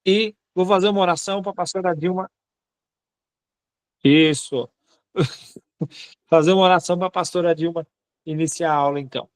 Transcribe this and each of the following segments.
E vou fazer uma oração para a pastora Dilma. Isso. Fazer uma oração para a pastora Dilma iniciar a aula, então.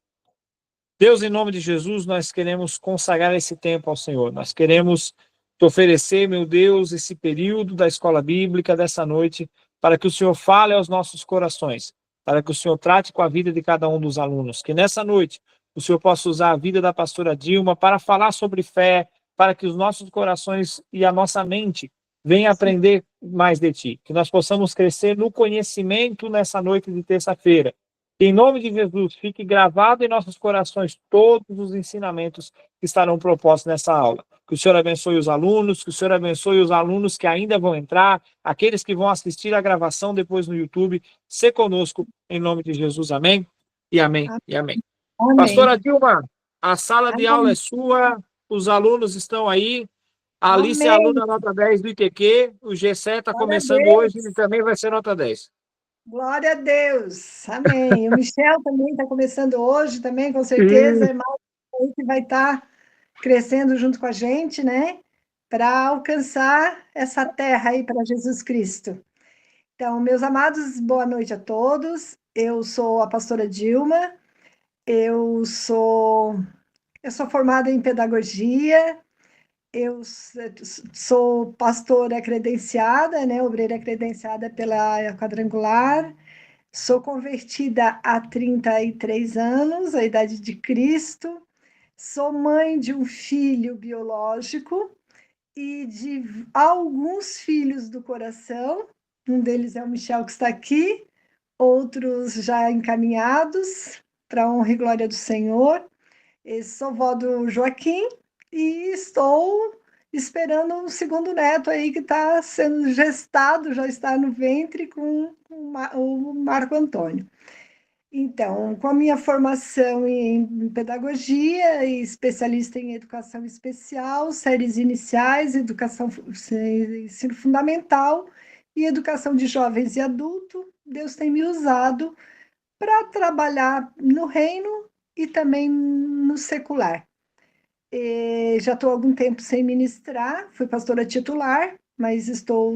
Deus, em nome de Jesus, nós queremos consagrar esse tempo ao Senhor. Nós queremos te oferecer, meu Deus, esse período da escola bíblica dessa noite, para que o Senhor fale aos nossos corações, para que o Senhor trate com a vida de cada um dos alunos. Que nessa noite o Senhor possa usar a vida da pastora Dilma para falar sobre fé, para que os nossos corações e a nossa mente venham aprender mais de Ti. Que nós possamos crescer no conhecimento nessa noite de terça-feira. Em nome de Jesus, fique gravado em nossos corações todos os ensinamentos que estarão propostos nessa aula. Que o Senhor abençoe os alunos, que o Senhor abençoe os alunos que ainda vão entrar, aqueles que vão assistir a gravação depois no YouTube. Se conosco, em nome de Jesus. Amém? E amém, e amém. Amém. Pastora Dilma, a sala de aula é sua, os alunos estão aí. A Alice é aluna nota 10 do ITQ, o Gessé está começando hoje e também vai ser nota 10. Glória a Deus, amém. O Michel também está começando hoje, também, com certeza, é mais um que vai estar crescendo junto com a gente, né? Para alcançar essa terra aí para Jesus Cristo. Então, meus amados, boa noite a todos. Eu sou a pastora Dilma, eu sou formada em pedagogia, eu sou pastora credenciada, né? Obreira credenciada pela Quadrangular. Sou convertida há 33 anos, a idade de Cristo. Sou mãe de um filho biológico e de alguns filhos do coração. Um deles é o Michel, que está aqui, outros já encaminhados, para a honra e glória do Senhor. E sou vó do Joaquim e estou esperando um segundo neto aí que está sendo gestado, já está no ventre com o Marco Antônio. Então, com a minha formação em pedagogia e especialista em educação especial, séries iniciais, ensino fundamental e educação de jovens e adultos, Deus tem me usado para trabalhar no reino e também no secular. Já estou há algum tempo sem ministrar, fui pastora titular, mas estou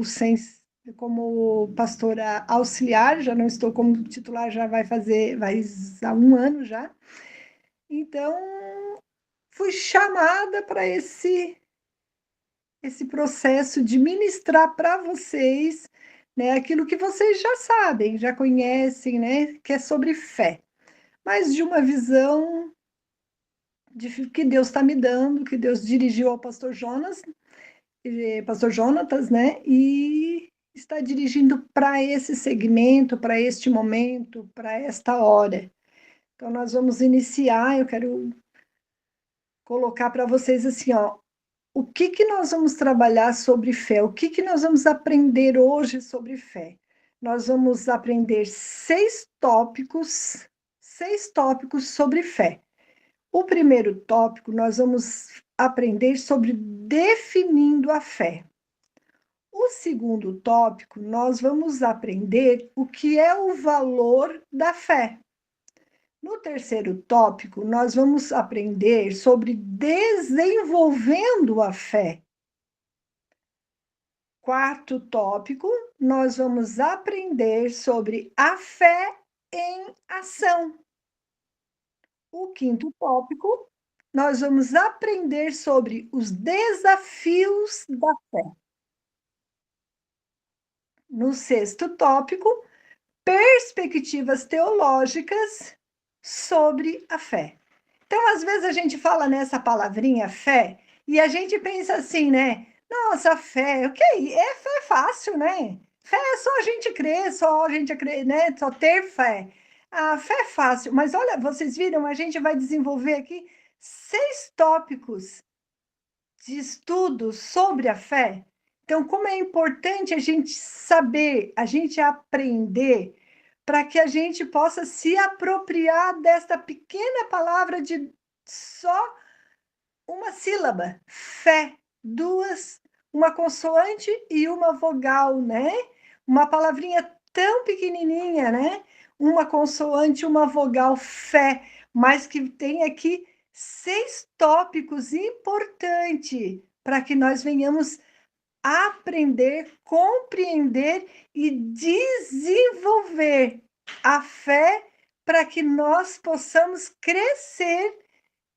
como pastora auxiliar, já não estou como titular, já vai há um ano já. Então, fui chamada para esse processo de ministrar para vocês, né, aquilo que vocês já sabem, já conhecem, né, que é sobre fé, mas de uma visão que Deus está me dando, que Deus dirigiu ao pastor Jonatas, né? E está dirigindo para esse segmento, para este momento, para esta hora. Então, nós vamos iniciar, eu quero colocar para vocês assim, ó, o que nós vamos trabalhar sobre fé? O que nós vamos aprender hoje sobre fé? Nós vamos aprender 6 tópicos sobre fé. O primeiro tópico, nós vamos aprender sobre definindo a fé. O segundo tópico, nós vamos aprender o que é o valor da fé. No terceiro tópico, nós vamos aprender sobre desenvolvendo a fé. Quarto tópico, nós vamos aprender sobre a fé em ação. O quinto tópico, nós vamos aprender sobre os desafios da fé. No sexto tópico, perspectivas teológicas sobre a fé. Então, às vezes a gente fala nessa palavrinha fé e a gente pensa assim, né? Nossa, fé, o que é? Fé é fácil, né? Fé é só a gente crer, né? Só ter fé. A fé é fácil, mas olha, vocês viram, a gente vai desenvolver aqui 6 tópicos de estudo sobre a fé. Então, como é importante a gente saber, a gente aprender, para que a gente possa se apropriar desta pequena palavra de só uma sílaba, fé, uma consoante e uma vogal, né? Uma palavrinha tão pequenininha, né? Uma consoante, uma vogal, fé, mas que tem aqui 6 tópicos importantes para que nós venhamos aprender, compreender e desenvolver a fé para que nós possamos crescer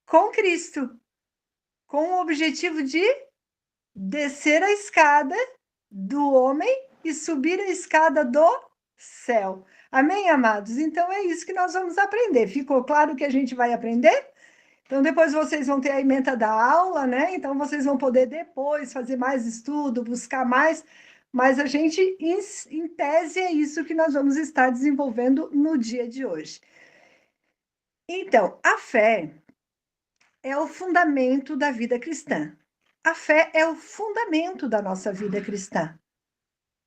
com Cristo, com o objetivo de descer a escada do homem e subir a escada do céu. Amém, amados? Então é isso que nós vamos aprender. Ficou claro que a gente vai aprender? Então depois vocês vão ter a ementa da aula, né? Então vocês vão poder depois fazer mais estudo, buscar mais, mas a gente, em tese, é isso que nós vamos estar desenvolvendo no dia de hoje. Então, a fé é o fundamento da vida cristã. A fé é o fundamento da nossa vida cristã.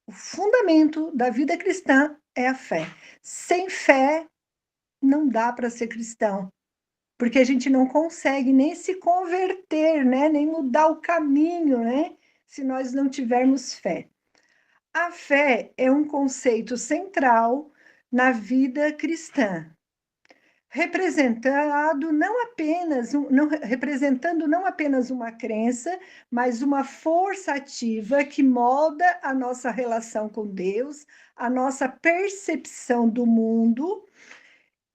O fundamento da vida cristã é a fé. Sem fé, não dá para ser cristão, porque a gente não consegue nem se converter, né? Nem mudar o caminho, né? Se nós não tivermos fé. A fé é um conceito central na vida cristã, representando não apenas uma crença, mas uma força ativa que molda a nossa relação com Deus, a nossa percepção do mundo.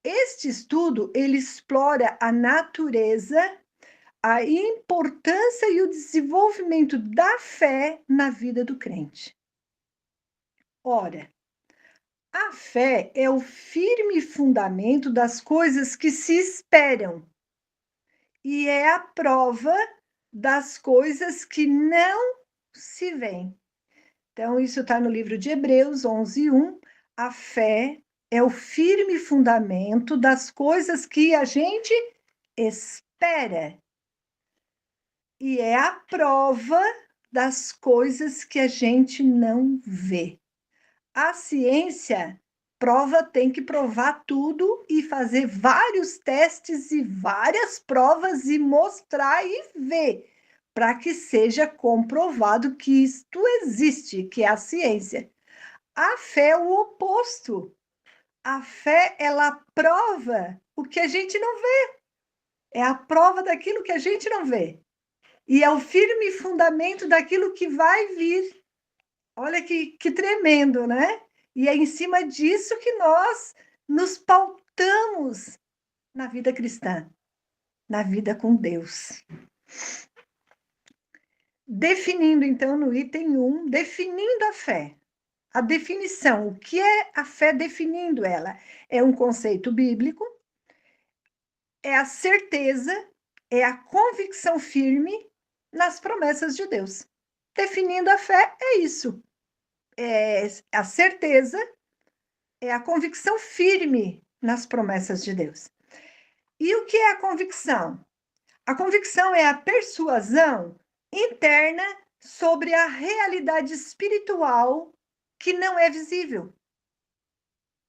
Este estudo, ele explora a natureza, a importância e o desenvolvimento da fé na vida do crente. Ora, a fé é o firme fundamento das coisas que se esperam e é a prova das coisas que não se veem. Então, isso está no livro de Hebreus 11:1. A fé é o firme fundamento das coisas que a gente espera e é a prova das coisas que a gente não vê. A ciência tem que provar tudo e fazer vários testes e várias provas e mostrar e ver, para que seja comprovado que isto existe, que é a ciência. A fé é o oposto. A fé, ela prova o que a gente não vê. É a prova daquilo que a gente não vê. E é o firme fundamento daquilo que vai vir. Olha que tremendo, né? E é em cima disso que nós nos pautamos na vida cristã, na vida com Deus. Definindo, então, no item 1, definindo a fé. A definição, o que é a fé definindo ela? É um conceito bíblico, é a certeza, é a convicção firme nas promessas de Deus. Definindo a fé, é isso. É a certeza, é a convicção firme nas promessas de Deus. E o que é a convicção? A convicção é a persuasão interna sobre a realidade espiritual que não é visível.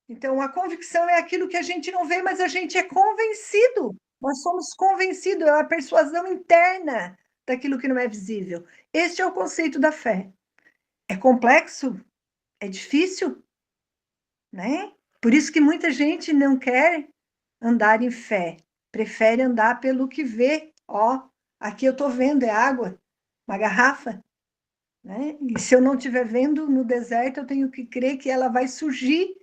Então, a convicção é aquilo que a gente não vê, mas a gente é convencido. Nós somos convencidos, é a persuasão interna daquilo que não é visível. Este é o conceito da fé. É complexo? É difícil? Né? Por isso que muita gente não quer andar em fé, prefere andar pelo que vê. Ó, aqui eu estou vendo, é água, uma garrafa. Né? E se eu não estiver vendo no deserto, eu tenho que crer que ela vai surgir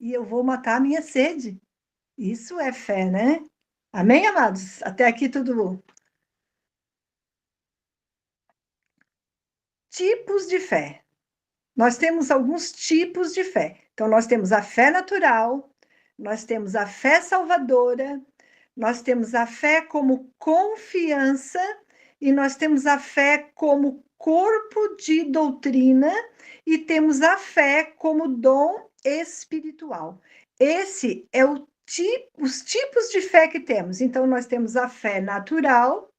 e eu vou matar a minha sede. Isso é fé, né? Amém, amados? Até aqui tudo bom. Tipos de fé. Nós temos alguns tipos de fé. Então, nós temos a fé natural, nós temos a fé salvadora, nós temos a fé como confiança e nós temos a fé como corpo de doutrina e temos a fé como dom espiritual. Esse é os tipos de fé que temos. Então, nós temos a fé natural,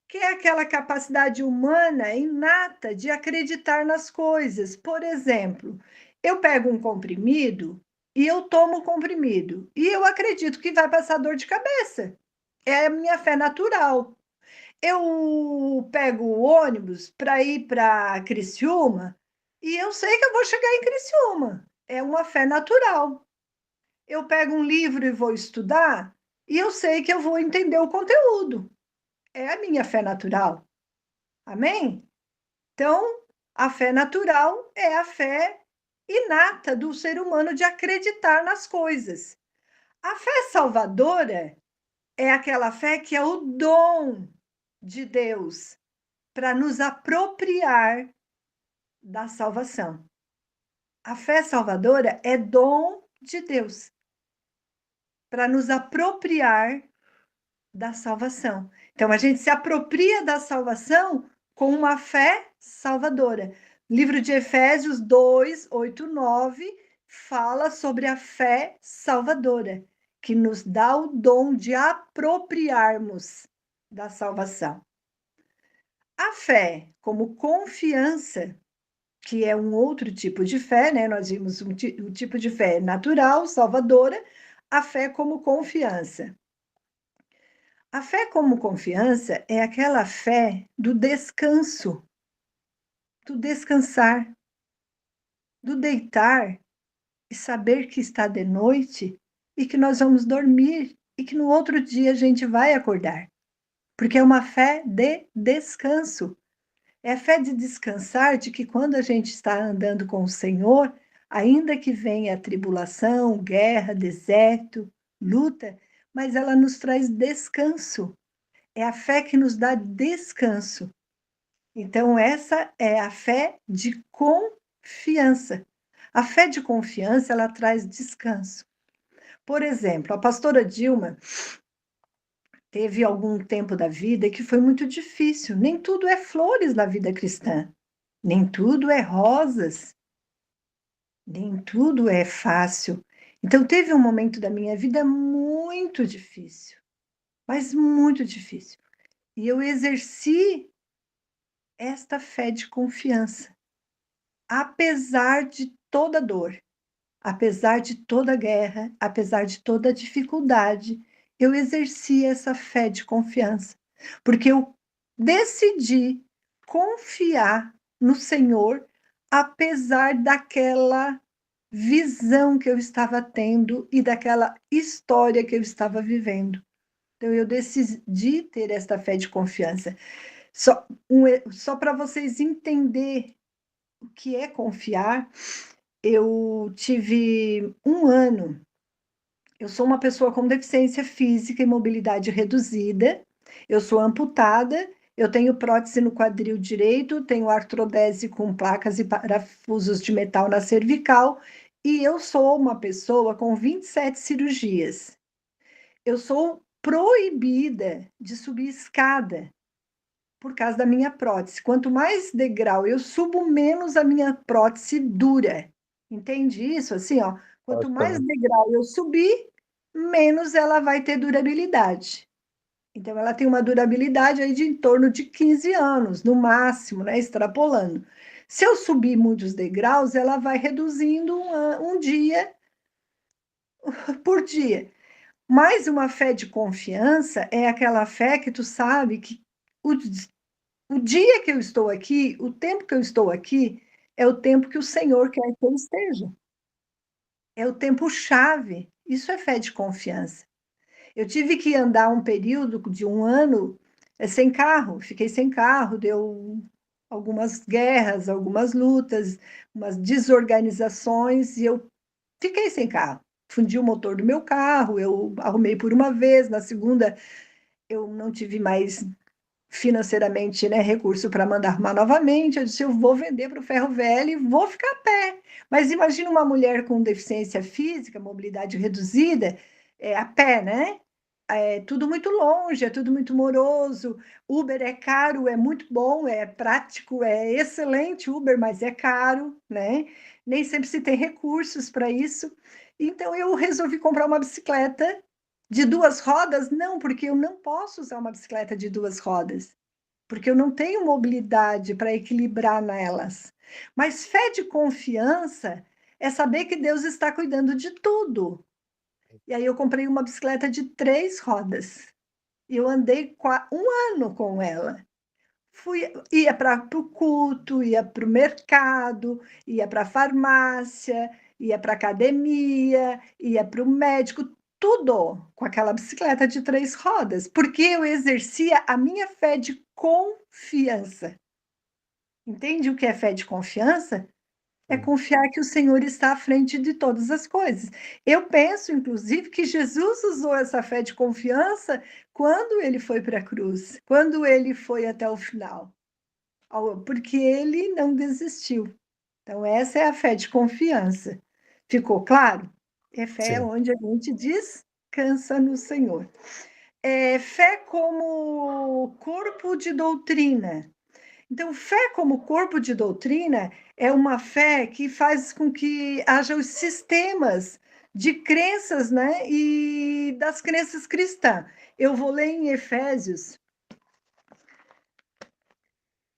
que é aquela capacidade humana inata de acreditar nas coisas. Por exemplo, eu pego um comprimido e eu tomo o comprimido e eu acredito que vai passar dor de cabeça. É a minha fé natural. Eu pego o ônibus para ir para Criciúma e eu sei que eu vou chegar em Criciúma. É uma fé natural. Eu pego um livro e vou estudar e eu sei que eu vou entender o conteúdo. É a minha fé natural. Amém? Então, a fé natural é a fé inata do ser humano de acreditar nas coisas. A fé salvadora é aquela fé que é o dom de Deus para nos apropriar da salvação. A fé salvadora é dom de Deus para nos apropriar da salvação. Então, a gente se apropria da salvação com uma fé salvadora. Livro de Efésios 2, 8, 9 fala sobre a fé salvadora, que nos dá o dom de apropriarmos da salvação. A fé como confiança, que é um outro tipo de fé, né? Nós vimos o tipo de fé natural, salvadora, a fé como confiança. A fé como confiança é aquela fé do descanso, do descansar, do deitar e saber que está de noite e que nós vamos dormir e que no outro dia a gente vai acordar. Porque é uma fé de descanso. É a fé de descansar de que quando a gente está andando com o Senhor, ainda que venha tribulação, guerra, deserto, luta, mas ela nos traz descanso. É a fé que nos dá descanso. Então, essa é a fé de confiança. A fé de confiança, ela traz descanso. Por exemplo, a pastora Dilma teve algum tempo da vida que foi muito difícil. Nem tudo é flores na vida cristã. Nem tudo é rosas. Nem tudo é fácil. Então, teve um momento da minha vida muito difícil, mas muito difícil. E eu exerci esta fé de confiança, apesar de toda dor, apesar de toda guerra, apesar de toda dificuldade, eu exerci essa fé de confiança, porque eu decidi confiar no Senhor, apesar daquela visão que eu estava tendo e daquela história que eu estava vivendo. Então, eu decidi ter esta fé de confiança. Só para vocês entenderem o que é confiar, eu tive um ano. Eu sou uma pessoa com deficiência física e mobilidade reduzida. Eu sou amputada. Eu tenho prótese no quadril direito, tenho artrodese com placas e parafusos de metal na cervical. E eu sou uma pessoa com 27 cirurgias. Eu sou proibida de subir escada por causa da minha prótese. Quanto mais degrau eu subo, menos a minha prótese dura. Entende isso? Assim, ó, quanto mais degrau eu subir, menos ela vai ter durabilidade. Então, ela tem uma durabilidade aí de em torno de 15 anos, no máximo, né? Extrapolando. Se eu subir muitos degraus, ela vai reduzindo um dia por dia. Mais uma fé de confiança é aquela fé que tu sabe que o dia que eu estou aqui, o tempo que eu estou aqui, é o tempo que o Senhor quer que eu esteja. É o tempo-chave. Isso é fé de confiança. Eu tive que andar um período de um ano sem carro, fiquei sem carro, deu algumas guerras, algumas lutas, umas desorganizações, e eu fiquei sem carro. Fundi o motor do meu carro, eu arrumei por uma vez, na segunda eu não tive mais financeiramente, né, recurso para mandar arrumar novamente. Eu disse, eu vou vender para o ferro velho e vou ficar a pé. Mas imagina uma mulher com deficiência física, mobilidade reduzida, a pé, né? É tudo muito longe, é tudo muito moroso. Uber é caro, é muito bom, é prático, é excelente Uber, mas é caro, né? Nem sempre se tem recursos para isso. Então eu resolvi comprar uma bicicleta de duas rodas. Não, porque eu não posso usar uma bicicleta de duas rodas, porque eu não tenho mobilidade para equilibrar nelas. Mas fé de confiança é saber que Deus está cuidando de tudo. E aí eu comprei uma bicicleta de 3 rodas. E eu andei um ano com ela. Ia para o culto, ia para o mercado, ia para a farmácia, ia para a academia, ia para o médico. tudo com aquela bicicleta de 3 rodas, porque eu exercia a minha fé de confiança. Entende o que é fé de confiança? É confiar que o Senhor está à frente de todas as coisas. Eu penso, inclusive, que Jesus usou essa fé de confiança quando ele foi para a cruz, quando ele foi até o final, porque ele não desistiu. Então, essa é a fé de confiança. Ficou claro? É fé Sim. onde a gente descansa no Senhor. Fé como corpo de doutrina. Então, fé como corpo de doutrina é uma fé que faz com que haja os sistemas de crenças, né? E das crenças cristãs. Eu vou ler em Efésios.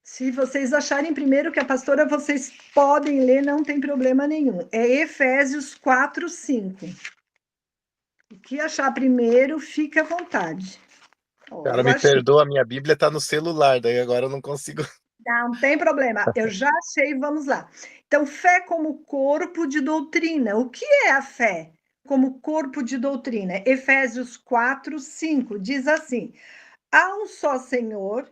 Se vocês acharem primeiro que a pastora, vocês podem ler, não tem problema nenhum. É Efésios 4, 5. O que achar primeiro, fique à vontade. Cara, Eu me achei. perdoa, minha Bíblia tá no celular, daí agora eu não consigo. Não tem problema, eu já achei, vamos lá. Então, fé como corpo de doutrina. O que é a fé como corpo de doutrina? Efésios 4, 5 diz assim: há um só Senhor,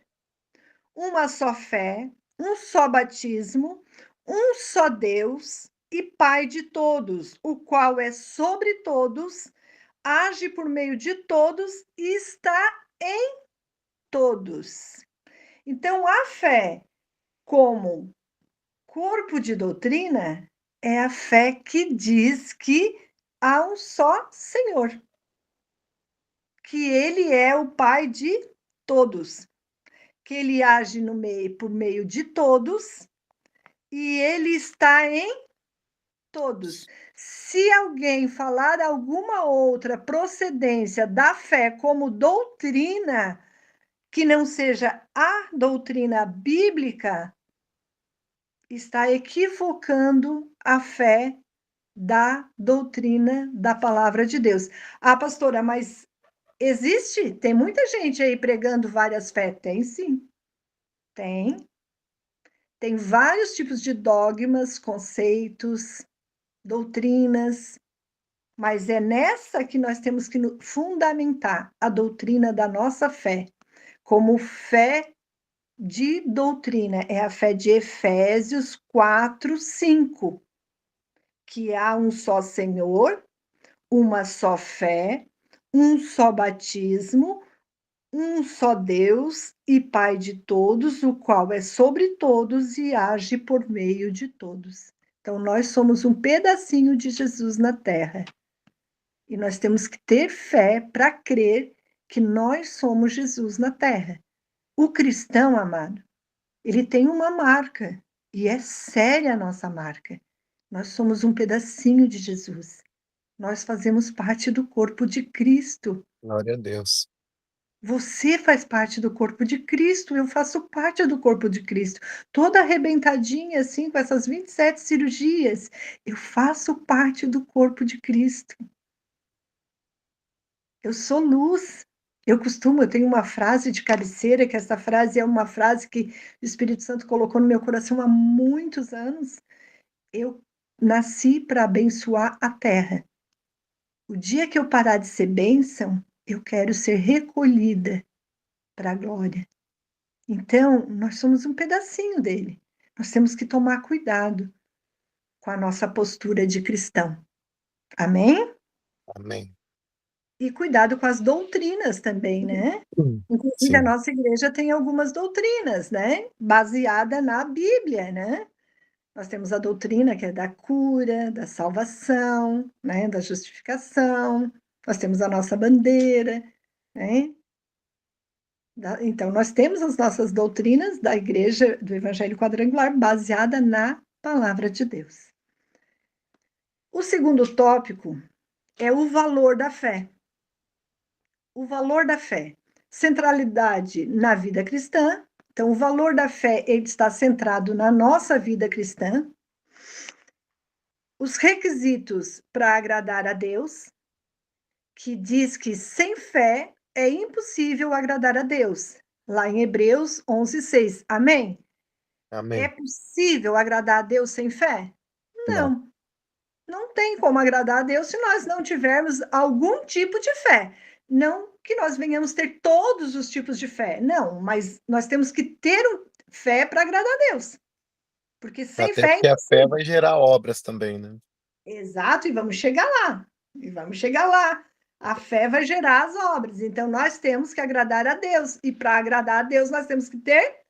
uma só fé, um só batismo, um só Deus e Pai de todos, o qual é sobre todos, age por meio de todos e está em todos. Então, a fé como corpo de doutrina é a fé que diz que há um só Senhor, que ele é o Pai de todos, que ele age no meio, por meio de todos e ele está em todos. Se alguém falar alguma outra procedência da fé como doutrina, que não seja a doutrina bíblica, está equivocando a fé da doutrina da palavra de Deus. Ah, pastora, mas existe? Tem muita gente aí pregando várias fés? Tem sim, tem. Tem vários tipos de dogmas, conceitos, doutrinas, mas é nessa que nós temos que fundamentar a doutrina da nossa fé, como fé de doutrina, é a fé de Efésios 4, 5, que há um só Senhor, uma só fé, um só batismo, um só Deus e Pai de todos, o qual é sobre todos e age por meio de todos. Então, nós somos um pedacinho de Jesus na terra. E nós temos que ter fé para crer que nós somos Jesus na terra. O cristão, amado, ele tem uma marca, e é séria a nossa marca. Nós somos um pedacinho de Jesus. Nós fazemos parte do corpo de Cristo. Glória a Deus. Você faz parte do corpo de Cristo, eu faço parte do corpo de Cristo. Toda arrebentadinha, assim, com essas 27 cirurgias, eu faço parte do corpo de Cristo. Eu sou luz. Eu tenho uma frase de cabeceira, que essa frase é uma frase que o Espírito Santo colocou no meu coração há muitos anos. Eu nasci para abençoar a terra. O dia que eu parar de ser bênção, eu quero ser recolhida para a glória. Então, nós somos um pedacinho dele. Nós temos que tomar cuidado com a nossa postura de cristão. Amém? Amém. E cuidado com as doutrinas também, né? Inclusive, a Sim. nossa igreja tem algumas doutrinas, né? Baseada na Bíblia, né? Nós temos a doutrina que é da cura, da salvação, né? Da justificação. Nós temos a nossa bandeira, né? Então, nós temos as nossas doutrinas da igreja do Evangelho Quadrangular baseada na palavra de Deus. O segundo tópico é o valor da fé. O valor da fé. Centralidade na vida cristã. Então, o valor da fé ele está centrado na nossa vida cristã. Os requisitos para agradar a Deus, que diz que sem fé é impossível agradar a Deus. Lá em Hebreus 11:6. Amém? É Amém. possível agradar a Deus sem fé? Não. Não. Não tem como agradar a Deus se nós não tivermos algum tipo de fé. Não que nós venhamos ter todos os tipos de fé, não, mas nós temos que ter fé para agradar a Deus. Porque sem Até fé é porque a fé impossível. vai gerar obras também, né. Exato, e vamos chegar lá. E vamos chegar lá. A fé vai gerar as obras. Então, nós temos que agradar a Deus. E para agradar a Deus, nós temos que ter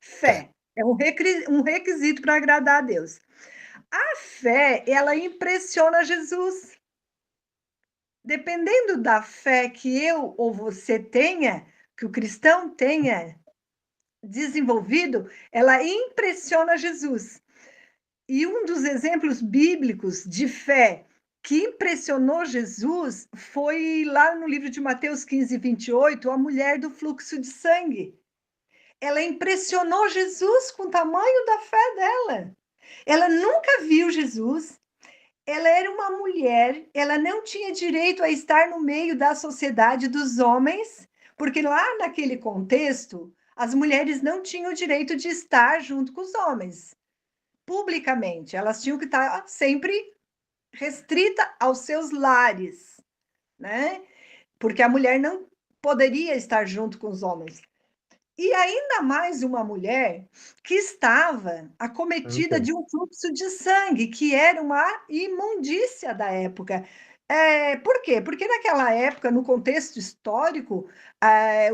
Fé. fé. É um requisito para agradar a Deus. A fé, ela impressiona Jesus. Dependendo da fé que eu ou você tenha, que o cristão tenha desenvolvido, ela impressiona Jesus. E um dos exemplos bíblicos de fé que impressionou Jesus foi lá no livro de Mateus 15, 28, a mulher do fluxo de sangue. Ela impressionou Jesus com o tamanho da fé dela. Ela nunca viu Jesus, ela era uma mulher, ela não tinha direito a estar no meio da sociedade dos homens, porque lá naquele contexto, as mulheres não tinham o direito de estar junto com os homens, publicamente. Elas tinham que estar sempre restrita aos seus lares, né? Porque a mulher não poderia estar junto com os homens. E ainda mais uma mulher que estava acometida de um fluxo de sangue, que era uma imundícia da época. Por quê? Porque naquela época, no contexto histórico,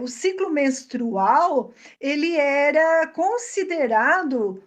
o ciclo menstrual ele era considerado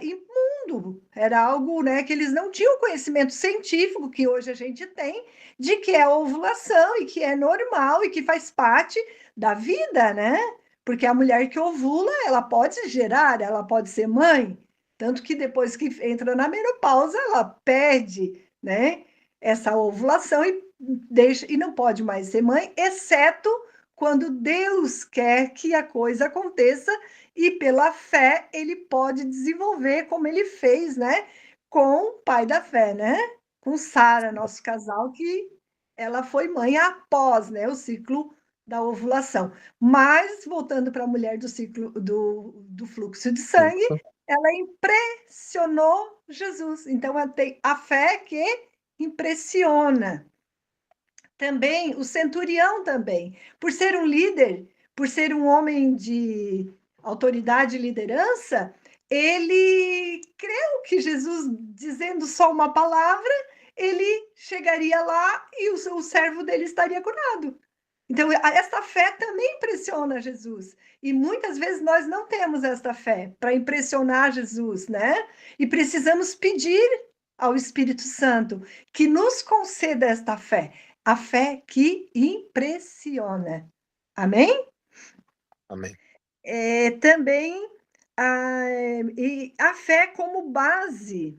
imundo, era algo, né, que eles não tinham conhecimento científico que hoje a gente tem, de que é ovulação e que é normal e que faz parte da vida, né? Porque a mulher que ovula, ela pode gerar, ela pode ser mãe, tanto que depois que entra na menopausa, ela perde, né, essa ovulação e não pode mais ser mãe, exceto quando Deus quer que a coisa aconteça e pela fé ele pode desenvolver como ele fez, né, com o pai da fé, né, com Sara, nosso casal, que ela foi mãe após, né, o ciclo da ovulação. Mas, voltando para a mulher do ciclo do fluxo de sangue, ela impressionou Jesus. Então, ela tem a fé que impressiona. Também, o centurião também, por ser um líder, por ser um homem de autoridade e liderança, ele creu que Jesus, dizendo só uma palavra, ele chegaria lá e o servo dele estaria curado. Então, esta fé também impressiona Jesus. E muitas vezes nós não temos esta fé para impressionar Jesus, né? E precisamos pedir ao Espírito Santo que nos conceda esta fé, a fé que impressiona. Amém? Amém. Também a fé como base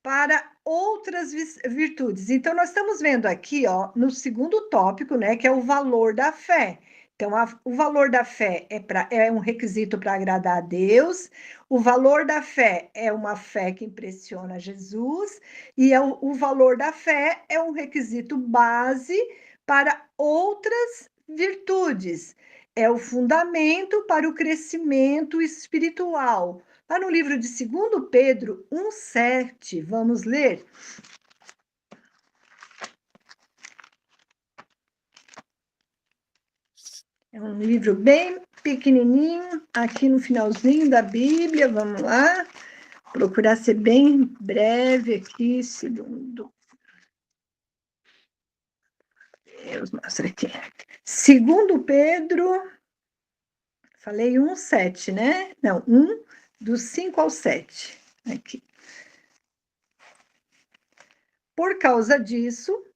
para outras virtudes. Então, nós estamos vendo aqui, ó, no segundo tópico, né, que é o valor da fé. Então, o valor da fé é um requisito para agradar a Deus, o valor da fé é uma fé que impressiona Jesus, e o valor da fé é um requisito base para outras virtudes. É o fundamento para o crescimento espiritual. Lá no livro de 2 Pedro 1,7, vamos ler. É um livro bem pequenininho, aqui no finalzinho da Bíblia, vamos lá. Procurar ser bem breve aqui, segundo. Deus, mostra aqui. 2 Pedro, falei 1,7, né? Não, 1, do 5 ao 7. Aqui. Por causa disso,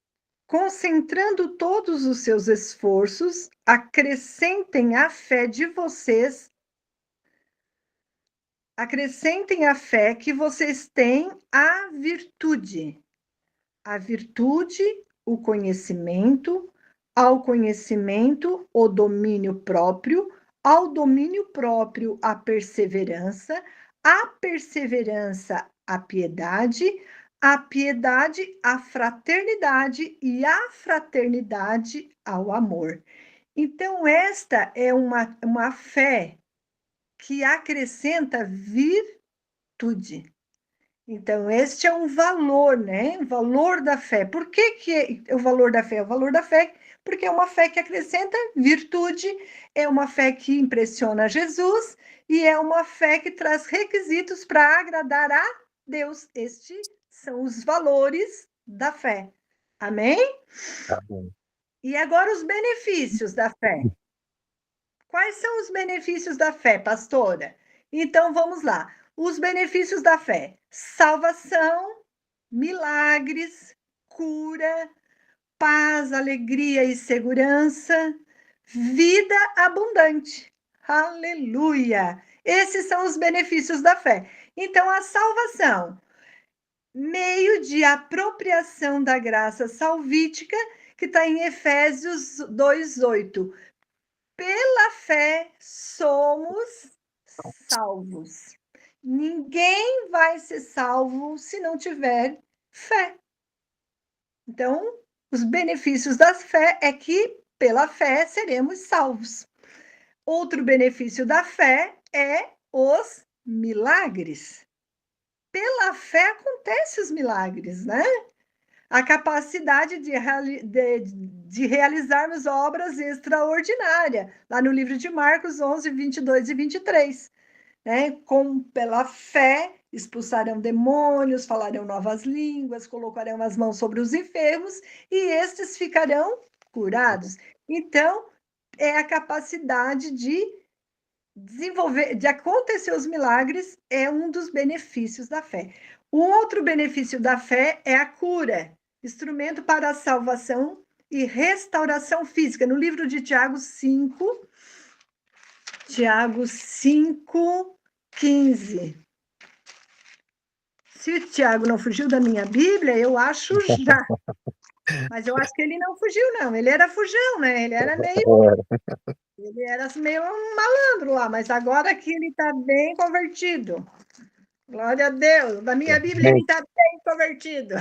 concentrando todos os seus esforços, acrescentem a fé de vocês, acrescentem a fé que vocês têm à virtude. A virtude, o conhecimento, ao conhecimento, o domínio próprio, ao domínio próprio, a perseverança, a piedade, a fraternidade e a fraternidade ao amor. Então, esta é uma fé que acrescenta virtude. Então, este é um valor, né? O valor da fé. Por que que é o valor da fé? O valor da fé, porque é uma fé que acrescenta virtude, é uma fé que impressiona Jesus e é uma fé que traz requisitos para agradar a Deus. Estes são os valores da fé. Amém? Tá bom. E agora os benefícios da fé. Quais são os benefícios da fé, pastora? Então vamos lá. Os benefícios da fé: salvação, milagres, cura, paz, alegria e segurança, vida abundante. Aleluia! Esses são os benefícios da fé. Então, a salvação, meio de apropriação da graça salvítica, que está em Efésios 2:8. Pela fé somos salvos. Ninguém vai ser salvo se não tiver fé. Então, os benefícios da fé é que pela fé seremos salvos. Outro benefício da fé é os milagres. Pela fé acontecem os milagres, né? A capacidade de realizarmos obras extraordinárias, lá no livro de Marcos 11, 22 e 23. Né? Pela fé, expulsarão demônios, falarão novas línguas, colocarão as mãos sobre os enfermos e estes ficarão curados. Então, é a capacidade de desenvolver, de acontecer os milagres, é um dos benefícios da fé. O outro benefício da fé é a cura, instrumento para a salvação e restauração física. No livro de Tiago 5, Tiago 5, 15. Se o Tiago não fugiu da minha Bíblia, eu acho já. Mas eu acho que ele não fugiu, não. Ele era fujão, né? Ele era meio um malandro lá, mas agora que ele está bem convertido. Glória a Deus. Na minha Bíblia ele está bem convertido.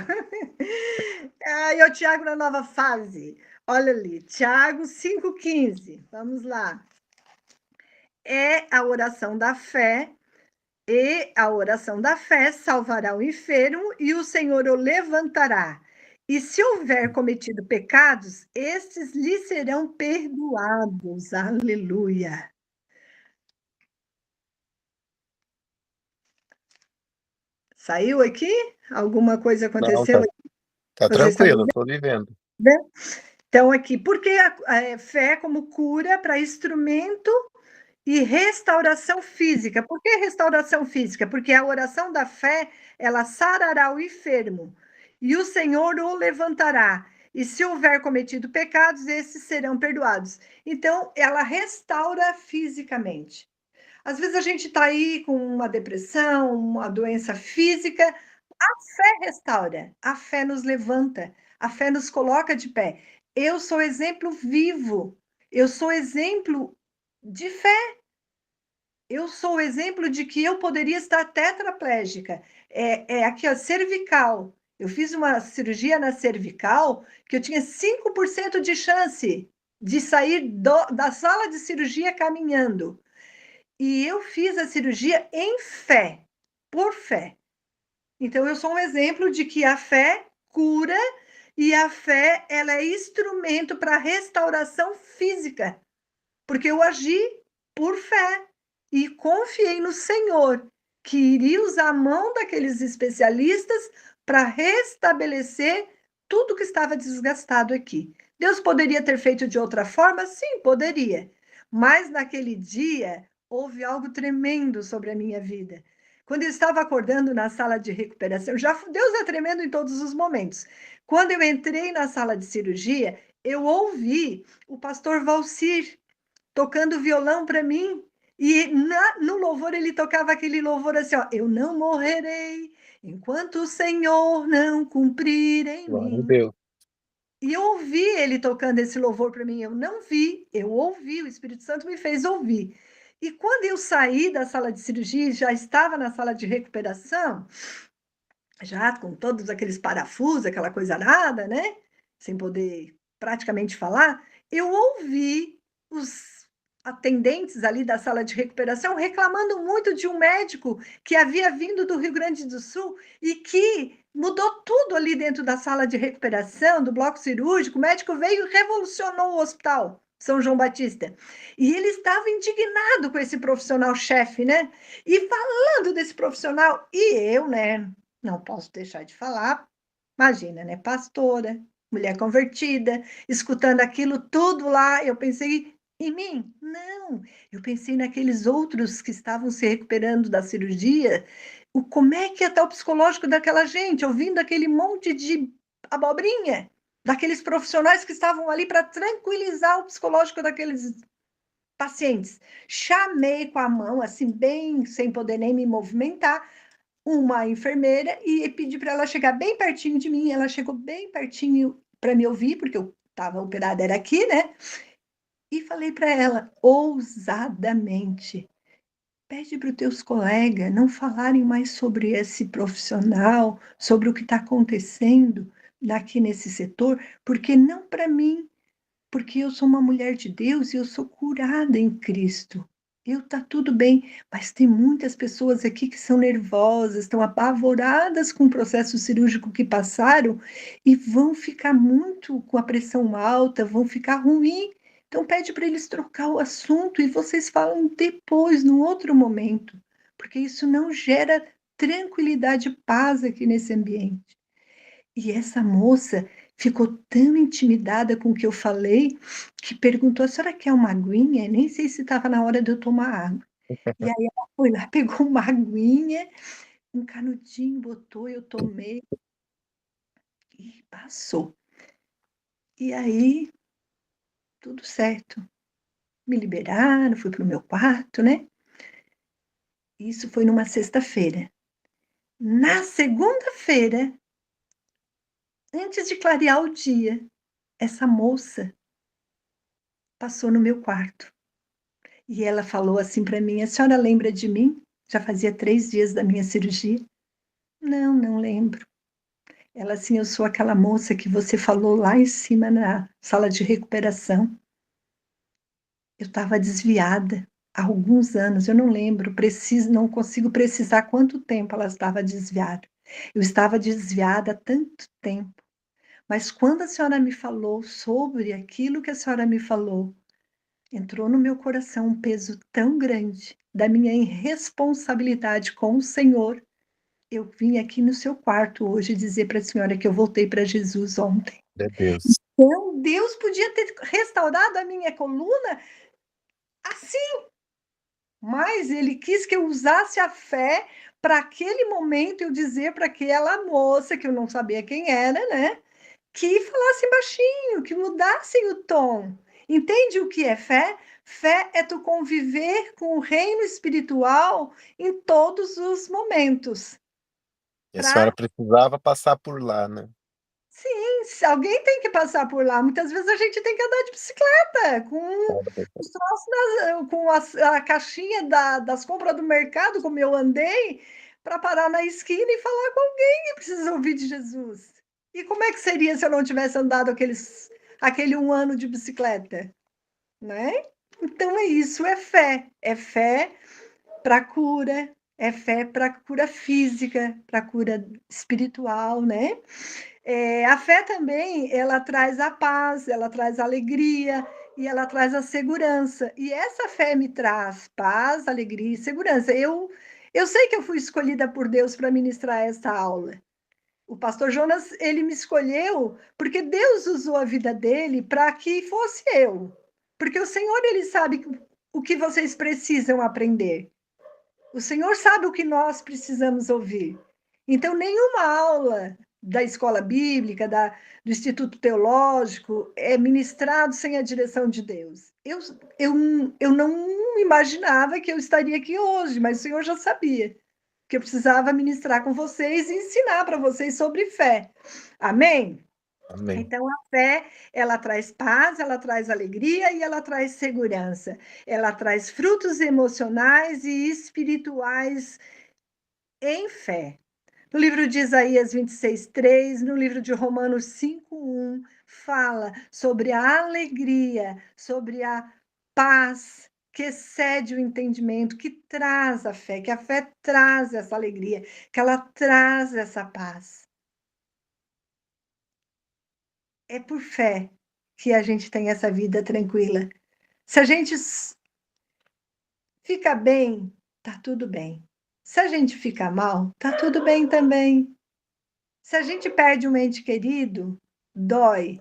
E o Tiago na nova fase. Olha ali, Tiago 5,15. Vamos lá. É a oração da fé, e a oração da fé salvará o enfermo e o Senhor o levantará. E se houver cometido pecados, estes lhe serão perdoados. Aleluia. Saiu aqui? Alguma coisa Não, aconteceu? tá Vocês estão tranquilo, tô lhe vendo. vendo? Então, aqui, porque a fé como cura para instrumento e restauração física. Por que restauração física? Porque a oração da fé, ela sarará o enfermo, e o Senhor o levantará. E se houver cometido pecados, esses serão perdoados. Então, ela restaura fisicamente. Às vezes a gente está aí com uma depressão, uma doença física, a fé restaura, a fé nos levanta, a fé nos coloca de pé. Eu sou exemplo vivo, eu sou exemplo de fé. Eu sou o exemplo de que eu poderia estar tetraplégica. Aqui, ó, cervical. Eu fiz uma cirurgia na cervical que eu tinha 5% de chance de sair da sala de cirurgia caminhando. E eu fiz a cirurgia em fé, por fé. Então, eu sou um exemplo de que a fé cura e a fé ela é instrumento para restauração física, porque eu agi por fé e confiei no Senhor, que iria usar a mão daqueles especialistas para restabelecer tudo que estava desgastado aqui. Deus poderia ter feito de outra forma? Sim, poderia. Mas naquele dia houve algo tremendo sobre a minha vida. Quando eu estava acordando na sala de recuperação, Deus é tremendo em todos os momentos. Quando eu entrei na sala de cirurgia, eu ouvi o pastor Valcir tocando violão para mim. E no louvor ele tocava aquele louvor assim, ó, eu não morrerei enquanto o Senhor não cumprir em Glória a mim. Deus. E eu ouvi ele tocando esse louvor para mim, eu não vi, eu ouvi, o Espírito Santo me fez ouvir. E quando eu saí da sala de cirurgia, já estava na sala de recuperação, já com todos aqueles parafusos, aquela coisa nada, né? Sem poder praticamente falar, eu ouvi atendentes ali da sala de recuperação reclamando muito de um médico que havia vindo do Rio Grande do Sul e que mudou tudo ali dentro da sala de recuperação, do bloco cirúrgico. O médico veio e revolucionou o hospital São João Batista. E ele estava indignado com esse profissional-chefe, né? E falando desse profissional, e eu, né, não posso deixar de falar, imagina, né, pastora, mulher convertida, escutando aquilo tudo lá, eu pensei em mim? Não, eu pensei naqueles outros que estavam se recuperando da cirurgia, como é que está o psicológico daquela gente, ouvindo aquele monte de abobrinha, daqueles profissionais que estavam ali para tranquilizar o psicológico daqueles pacientes. Chamei com a mão, assim, bem, sem poder nem me movimentar, uma enfermeira e pedi para ela chegar bem pertinho de mim. Ela chegou bem pertinho para me ouvir, porque eu estava operada, era aqui, né? E falei para ela, ousadamente, pede para os teus colegas não falarem mais sobre esse profissional, sobre o que está acontecendo aqui nesse setor, porque não para mim, porque eu sou uma mulher de Deus e eu sou curada em Cristo. Eu tá tudo bem, mas tem muitas pessoas aqui que são nervosas, estão apavoradas com o processo cirúrgico que passaram e vão ficar muito com a pressão alta, vão ficar ruim. Então pede para eles trocar o assunto e vocês falam depois, num outro momento, porque isso não gera tranquilidade e paz aqui nesse ambiente. E essa moça ficou tão intimidada com o que eu falei, que perguntou: a senhora quer uma aguinha? Nem sei se estava na hora de eu tomar água. E aí ela foi lá, pegou uma aguinha, um canudinho, botou, eu tomei e passou. E aí, tudo certo. Me liberaram, fui para o meu quarto, né? Isso foi numa sexta-feira. Na segunda-feira, antes de clarear o dia, essa moça passou no meu quarto. E ela falou assim para mim: a senhora lembra de mim? Já fazia 3 dias da minha cirurgia. Não, não lembro. Ela assim: eu sou aquela moça que você falou lá em cima na sala de recuperação. Eu estava desviada há alguns anos, eu não lembro, preciso, não consigo precisar quanto tempo ela estava desviada. Eu estava desviada há tanto tempo. Mas quando a senhora me falou sobre aquilo que a senhora me falou, entrou no meu coração um peso tão grande da minha irresponsabilidade com o Senhor. Eu vim aqui no seu quarto hoje dizer para a senhora que eu voltei para Jesus ontem. É Deus. Então, Deus podia ter restaurado a minha coluna assim, mas Ele quis que eu usasse a fé para aquele momento eu dizer para aquela moça, que eu não sabia quem era, né? Que falassem baixinho, que mudassem o tom. Entende o que é fé? Fé é tu conviver com o reino espiritual em todos os momentos. E a senhora precisava passar por lá, né? Sim, se alguém tem que passar por lá. Muitas vezes a gente tem que andar de bicicleta, com os troços com a caixinha das compras do mercado, como eu andei, para parar na esquina e falar com alguém que precisa ouvir de Jesus. E como é que seria se eu não tivesse andado aquele 1 ano de bicicleta? Né? Então é isso, é fé para cura, é fé para cura física, para cura espiritual, né? A fé também, ela traz a paz, ela traz a alegria e ela traz a segurança. E essa fé me traz paz, alegria e segurança. Eu sei que eu fui escolhida por Deus para ministrar essa aula. O pastor Jonas, ele me escolheu porque Deus usou a vida dele para que fosse eu. Porque o Senhor, ele sabe o que vocês precisam aprender. O Senhor sabe o que nós precisamos ouvir. Então, nenhuma aula da escola bíblica, do Instituto Teológico, é ministrado sem a direção de Deus. Eu não imaginava que eu estaria aqui hoje, mas o Senhor já sabia que eu precisava ministrar com vocês e ensinar para vocês sobre fé. Amém? Amém. Então, a fé, ela traz paz, ela traz alegria e ela traz segurança. Ela traz frutos emocionais e espirituais em fé. No livro de Isaías 26:3, no livro de Romanos 5:1, fala sobre a alegria, sobre a paz que excede o entendimento, que traz a fé, que a fé traz essa alegria, que ela traz essa paz. É por fé que a gente tem essa vida tranquila. Se a gente fica bem, tá tudo bem. Se a gente fica mal, tá tudo bem também. Se a gente perde um ente querido, dói,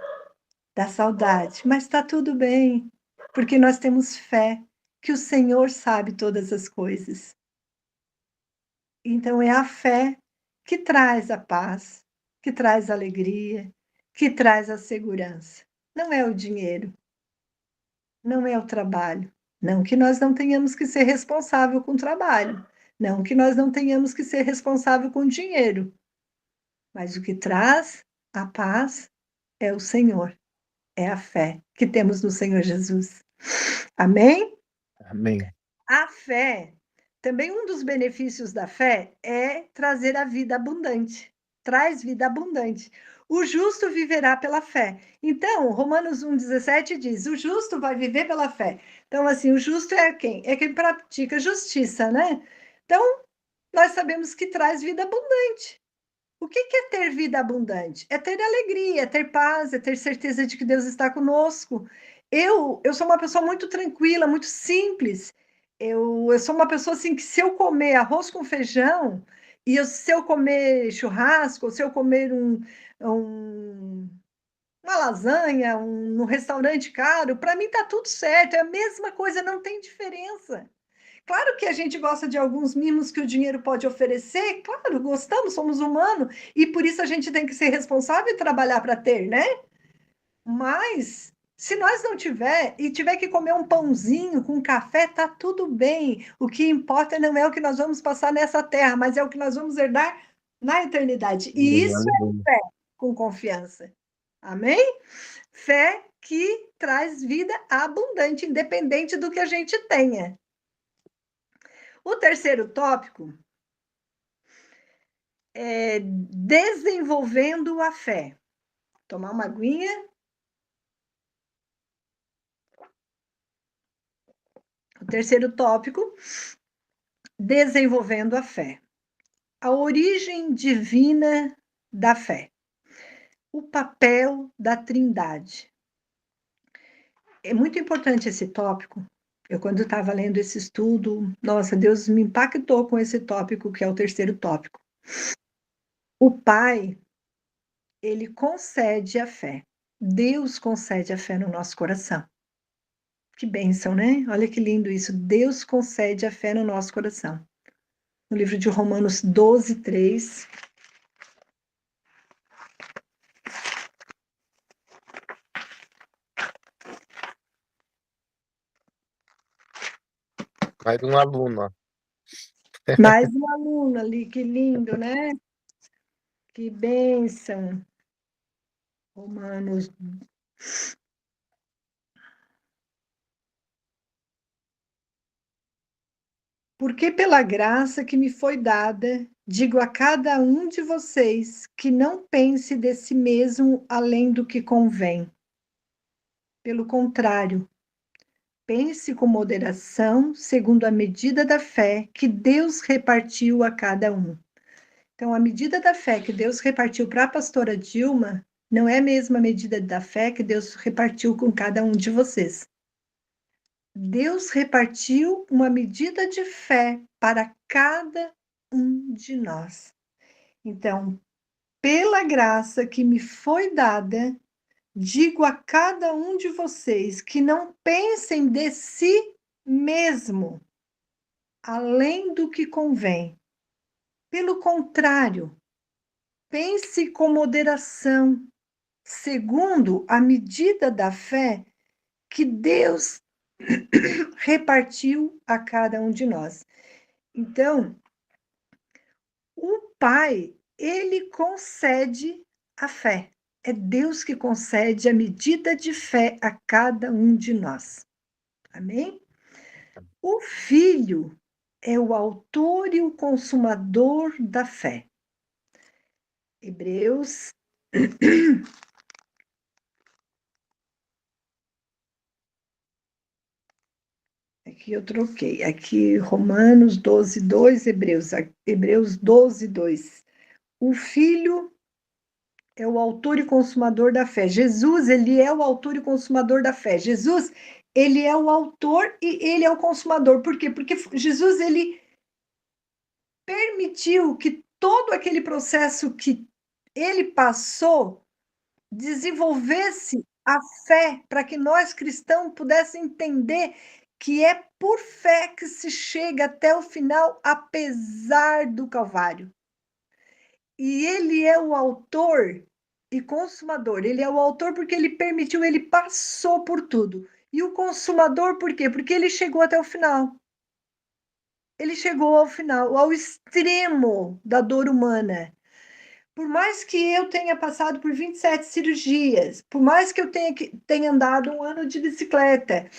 dá saudade, mas tá tudo bem, porque nós temos fé que o Senhor sabe todas as coisas. Então é a fé que traz a paz, que traz a alegria, que traz a segurança. Não é o dinheiro, não é o trabalho. Não que nós não tenhamos que ser responsável com o trabalho, não que nós não tenhamos que ser responsável com o dinheiro, mas o que traz a paz é o Senhor, é a fé que temos no Senhor Jesus. Amém? Amém. A fé, também um dos benefícios da fé é trazer a vida abundante. Traz vida abundante. O justo viverá pela fé. Então, Romanos 1,17 diz: o justo vai viver pela fé. Então, assim, o justo é quem? É quem pratica justiça, né? Então, nós sabemos que traz vida abundante. O que é ter vida abundante? É ter alegria, é ter paz, é ter certeza de que Deus está conosco. Eu sou uma pessoa muito tranquila, muito simples. Eu sou uma pessoa assim que se eu comer arroz com feijão, se eu comer churrasco, ou se eu comer um- uma lasanha, num restaurante caro, para mim tá tudo certo, é a mesma coisa, não tem diferença. Claro que a gente gosta de alguns mimos que o dinheiro pode oferecer, claro, gostamos, somos humanos, e por isso a gente tem que ser responsável e trabalhar para ter, né? Mas se nós não tiver e tiver que comer um pãozinho com café, tá tudo bem. O que importa não é o que nós vamos passar nessa terra, mas é o que nós vamos herdar na eternidade. E Amém, isso aleluia. é fé com confiança. Amém? Fé que traz vida abundante, independente do que a gente tenha. O terceiro tópico é desenvolvendo a fé. Tomar uma aguinha. O terceiro tópico, desenvolvendo a fé. A origem divina da fé. O papel da Trindade. É muito importante esse tópico. Eu, quando estava lendo esse estudo, nossa, Deus me impactou com esse tópico, que é o terceiro tópico. O Pai, ele concede a fé. Deus concede a fé no nosso coração. Que bênção, né? Olha que lindo isso. Deus concede a fé no nosso coração. No livro de Romanos 12, 3. Mais um aluno, ó. Mais um aluno ali, que lindo, né? Que bênção. Romanos. Porque pela graça que me foi dada, digo a cada um de vocês que não pense de si mesmo além do que convém. Pelo contrário, pense com moderação, segundo a medida da fé que Deus repartiu a cada um. Então, a medida da fé que Deus repartiu para a pastora Dilma não é a mesma medida da fé que Deus repartiu com cada um de vocês. Deus repartiu uma medida de fé para cada um de nós. Então, pela graça que me foi dada, digo a cada um de vocês que não pensem de si mesmo, além do que convém. Pelo contrário, pense com moderação, segundo a medida da fé que Deus repartiu a cada um de nós. Então, o Pai, ele concede a fé. É Deus que concede a medida de fé a cada um de nós. Amém? O Filho é o autor e o consumador da fé. Hebreus. Aqui eu troquei. Aqui, Romanos 12, 2, Hebreus 12, 2. O Filho é o autor e consumador da fé. Jesus, ele é o autor e consumador da fé. Jesus, ele é o autor e ele é o consumador. Por quê? Porque Jesus, ele permitiu que todo aquele processo que ele passou desenvolvesse a fé para que nós cristãos pudéssemos entender que é por fé que se chega até o final, apesar do Calvário. E ele é o autor e consumador. Ele é o autor porque ele permitiu, ele passou por tudo. E o consumador por quê? Porque ele chegou até o final. Ele chegou ao final, ao extremo da dor humana. Por mais que eu tenha passado por 27 cirurgias, por mais que eu tenha andado um ano de bicicleta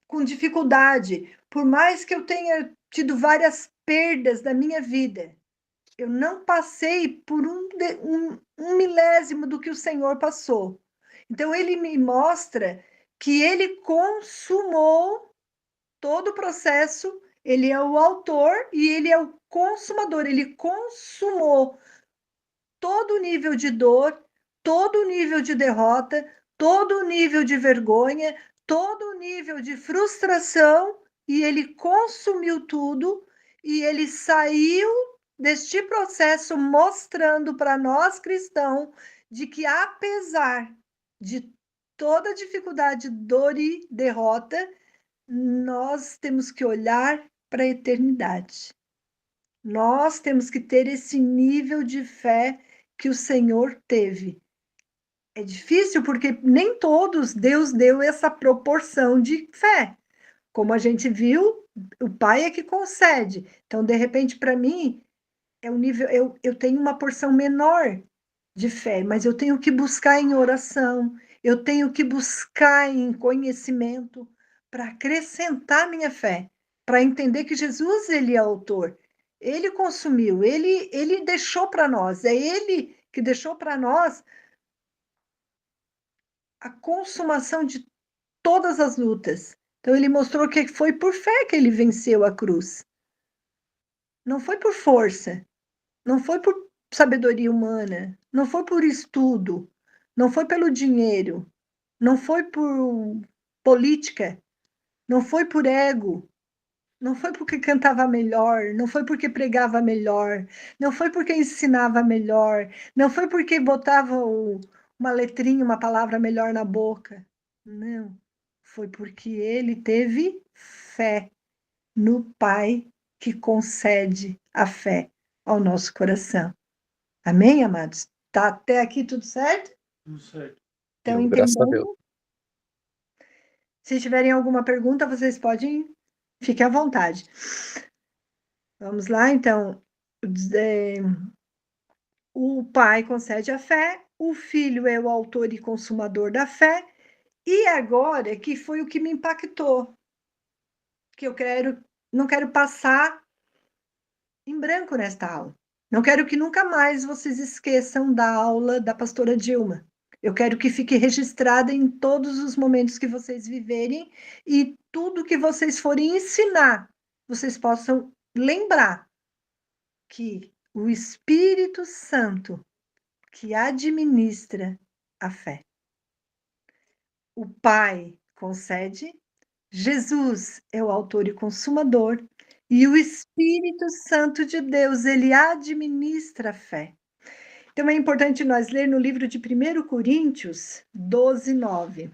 com dificuldade, por mais que eu tenha tido várias perdas na minha vida, eu não passei por um milésimo do que o Senhor passou. Então, ele me mostra que ele consumou todo o processo, ele é o autor e ele é o consumador, ele consumou todo o nível de dor, todo o nível de derrota, todo o nível de vergonha, todo o nível de frustração, e ele consumiu tudo, e ele saiu deste processo mostrando para nós cristãos de que, apesar de toda dificuldade, dor e derrota, nós temos que olhar para a eternidade. Nós temos que ter esse nível de fé que o Senhor teve. É difícil porque nem todos Deus deu essa proporção de fé. Como a gente viu, o Pai é que concede. Então, de repente, para mim, é um nível, eu tenho uma porção menor de fé, mas eu tenho que buscar em oração, eu tenho que buscar em conhecimento para acrescentar minha fé, para entender que Jesus, ele é autor. Ele consumiu, ele deixou para nós, é ele que deixou para nós a consumação de todas as lutas. Então ele mostrou que foi por fé que ele venceu a cruz. Não foi por força, não foi por sabedoria humana, não foi por estudo, não foi pelo dinheiro, não foi por política, não foi por ego, não foi porque cantava melhor, não foi porque pregava melhor, não foi porque ensinava melhor, não foi porque botava uma letrinha, uma palavra melhor na boca. Não, foi porque ele teve fé no Pai que concede a fé ao nosso coração. Amém, amados? Tá até aqui tudo certo? Tudo certo. Então, Graças a Deus. entendendo? Se tiverem alguma pergunta, vocês podem, fiquem à vontade. Vamos lá, então. O Pai concede a fé, o Filho é o autor e consumador da fé, e agora, que foi o que me impactou, que não quero passar em branco nesta aula. Não quero que nunca mais vocês esqueçam da aula da pastora Dilma. Eu quero que fique registrada em todos os momentos que vocês viverem e tudo que vocês forem ensinar, vocês possam lembrar que o Espírito Santo que administra a fé. O Pai concede, Jesus é o autor e consumador, e o Espírito Santo de Deus, ele administra a fé. Então é importante nós ler no livro de 1 Coríntios 12, 9.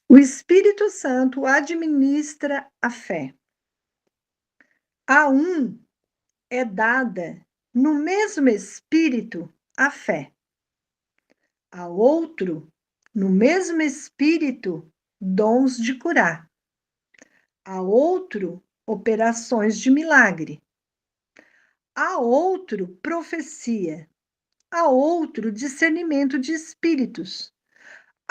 O Espírito Santo administra a fé. A um é dada no mesmo Espírito a fé. A outro, no mesmo Espírito, dons de curar. A outro, operações de milagre. A outro, profecia. A outro, discernimento de espíritos.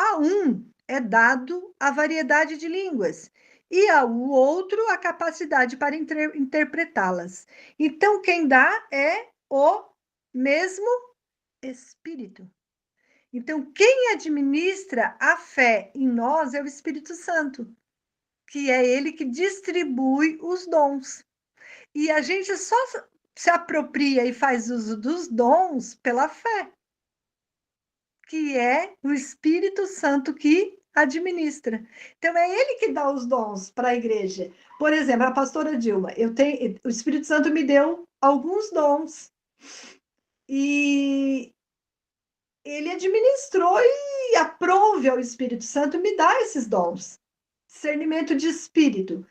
A um é dado a variedade de línguas, e ao outro a capacidade para interpretá-las. Então, quem dá é o mesmo Espírito. Então, quem administra a fé em nós é o Espírito Santo, que é ele que distribui os dons. E a gente só se apropria e faz uso dos dons pela fé, que é o Espírito Santo que administra. Então, é ele que dá os dons para a igreja. Por exemplo, a pastora Dilma, o Espírito Santo me deu alguns dons. E ele administrou e aprove ao Espírito Santo me dar esses dons. Discernimento de espírito.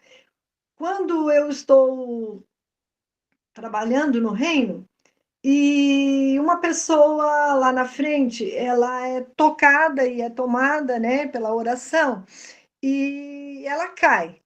Quando eu estou trabalhando no reino, e uma pessoa lá na frente, ela é tocada e é tomada, né, pela oração, e ela cai.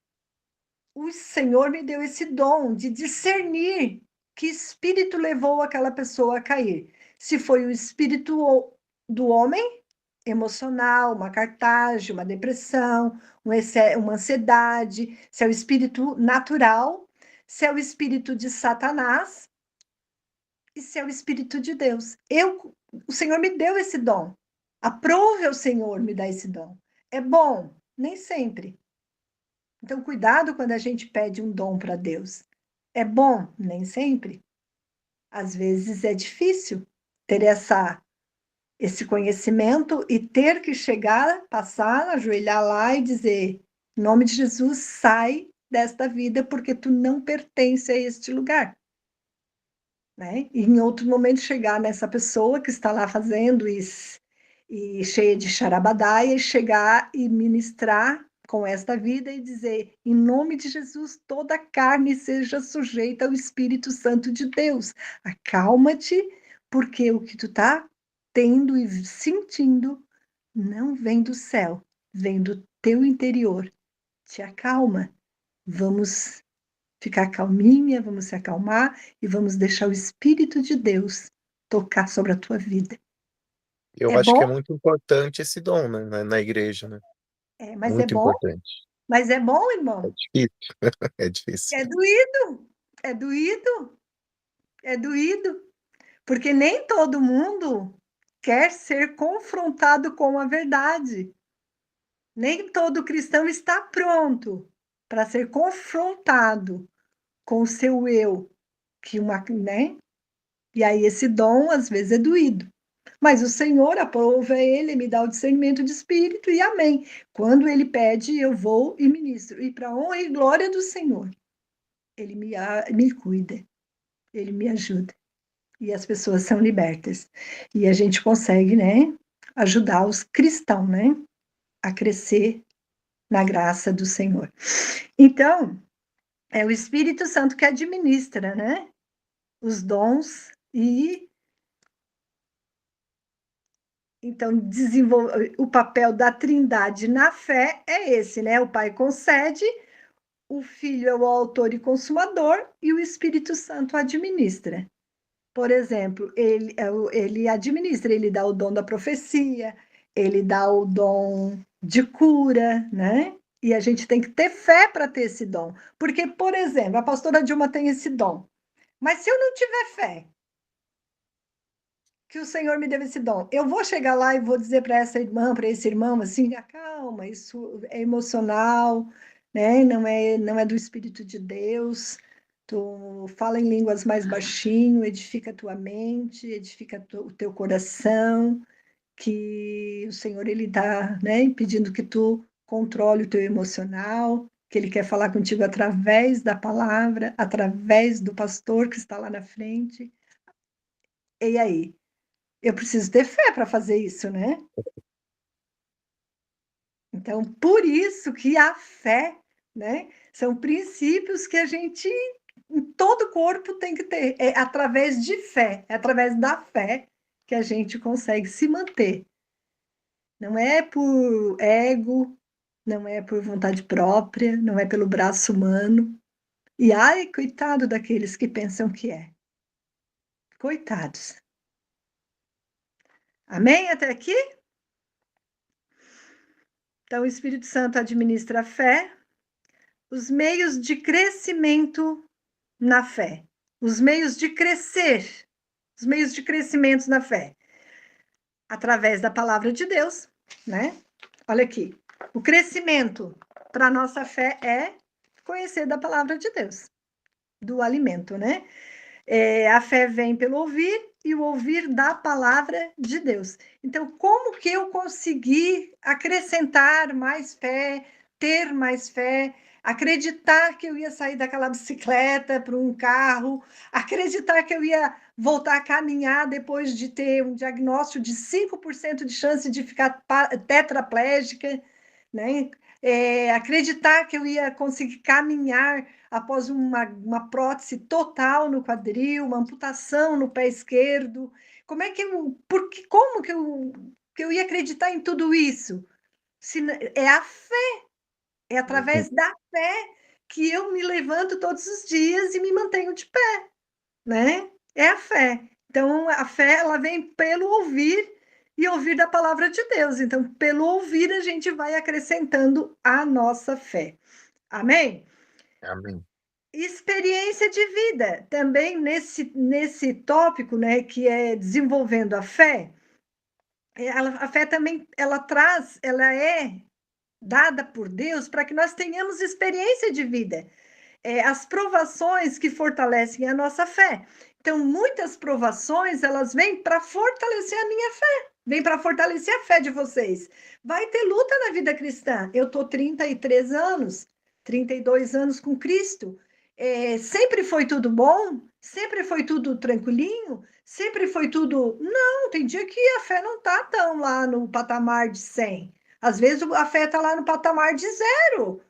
O Senhor me deu esse dom de discernir que espírito levou aquela pessoa a cair. Se foi o espírito do homem, emocional, uma cartagem, uma depressão, uma ansiedade, se é o espírito natural, se é o espírito de Satanás, e se é o Espírito de Deus. O Senhor me deu esse dom. Aprove ao Senhor me dar esse dom. É bom? Nem sempre. Então, cuidado quando a gente pede um dom para Deus. É bom? Nem sempre. Às vezes é difícil ter esse conhecimento e ter que chegar, passar, ajoelhar lá e dizer: em nome de Jesus, sai desta vida porque tu não pertence a este lugar. Né? E em outro momento chegar nessa pessoa que está lá fazendo isso, e cheia de charabadaia, e chegar e ministrar com esta vida e dizer, em nome de Jesus, toda carne seja sujeita ao Espírito Santo de Deus. Acalma-te, porque o que tu está tendo e sentindo não vem do céu, vem do teu interior. Te acalma. Vamos ficar calminha, vamos se acalmar e vamos deixar o Espírito de Deus tocar sobre a tua vida. Eu É acho que bom? é muito importante esse dom, né, na igreja, né? Mas é Muito bom? importante. Mas é bom, É irmão? difícil, é difícil. É doído, é doído, é doído, porque nem todo mundo quer ser confrontado com a verdade. Nem todo cristão está pronto para ser confrontado com o seu eu, né? E aí esse dom às vezes é doído. Mas o Senhor aprova ele, me dá o discernimento de espírito e amém. Quando ele pede, eu vou e ministro. E para honra e glória do Senhor, ele me cuida, ele me ajuda. E as pessoas são libertas. E a gente consegue, né, ajudar os cristãos, né, a crescer na graça do Senhor. Então, é o Espírito Santo que administra, né, os dons e então, o papel da Trindade na fé é esse, né? O Pai concede, o Filho é o autor e consumador e o Espírito Santo administra. Por exemplo, ele administra, ele dá o dom da profecia, ele dá o dom de cura, né? E a gente tem que ter fé para ter esse dom. Porque, por exemplo, a pastora Dilma tem esse dom. Mas se eu não tiver fé, que o Senhor me deu esse dom. Eu vou chegar lá e vou dizer para essa irmã, para esse irmão, assim, calma, isso é emocional, né? Não é do Espírito de Deus. Tu fala em línguas mais baixinho, edifica a tua mente, edifica o teu coração, que o Senhor ele está, né, pedindo que tu controle o teu emocional, que ele quer falar contigo através da palavra, através do pastor que está lá na frente. E aí? Eu preciso ter fé para fazer isso, né? Então, por isso que a fé, né, são princípios que a gente, em todo corpo, tem que ter. É através de fé, é através da fé que a gente consegue se manter. Não é por ego, não é por vontade própria, não é pelo braço humano. E ai, coitado daqueles que pensam que é. Coitados. Amém até aqui? Então, o Espírito Santo administra a fé, os meios de crescimento na fé, os meios de crescer, os meios de crescimento na fé, através da palavra de Deus, né? Olha aqui, o crescimento para a nossa fé é conhecer da palavra de Deus, do alimento, né? A fé vem pelo ouvir e o ouvir da palavra de Deus. Então, como que eu consegui acrescentar mais fé, ter mais fé, acreditar que eu ia sair daquela bicicleta para um carro, acreditar que eu ia voltar a caminhar depois de ter um diagnóstico de 5% de chance de ficar tetraplégica, né? Acreditar que eu ia conseguir caminhar após uma prótese total no quadril, uma amputação no pé esquerdo. Como que eu ia acreditar em tudo isso? É a fé, é através da fé que eu me levanto todos os dias e me mantenho de pé, né? É a fé. Então, a fé, ela vem pelo ouvir e ouvir da palavra de Deus. Então, pelo ouvir, a gente vai acrescentando a nossa fé. Amém? Amém. Experiência de vida, também nesse tópico, né, que é desenvolvendo a fé, a fé também, ela é dada por Deus para que nós tenhamos experiência de vida, as provações que fortalecem a nossa fé. Então, muitas provações, elas vêm para fortalecer a minha fé, vêm para fortalecer a fé de vocês. Vai ter luta na vida cristã. Eu estou 33 anos, 32 anos com Cristo. Sempre foi tudo bom? Sempre foi tudo tranquilinho? Sempre foi tudo... Não, tem dia que a fé não está tão lá no patamar de 100. Às vezes a fé está lá no patamar de 0.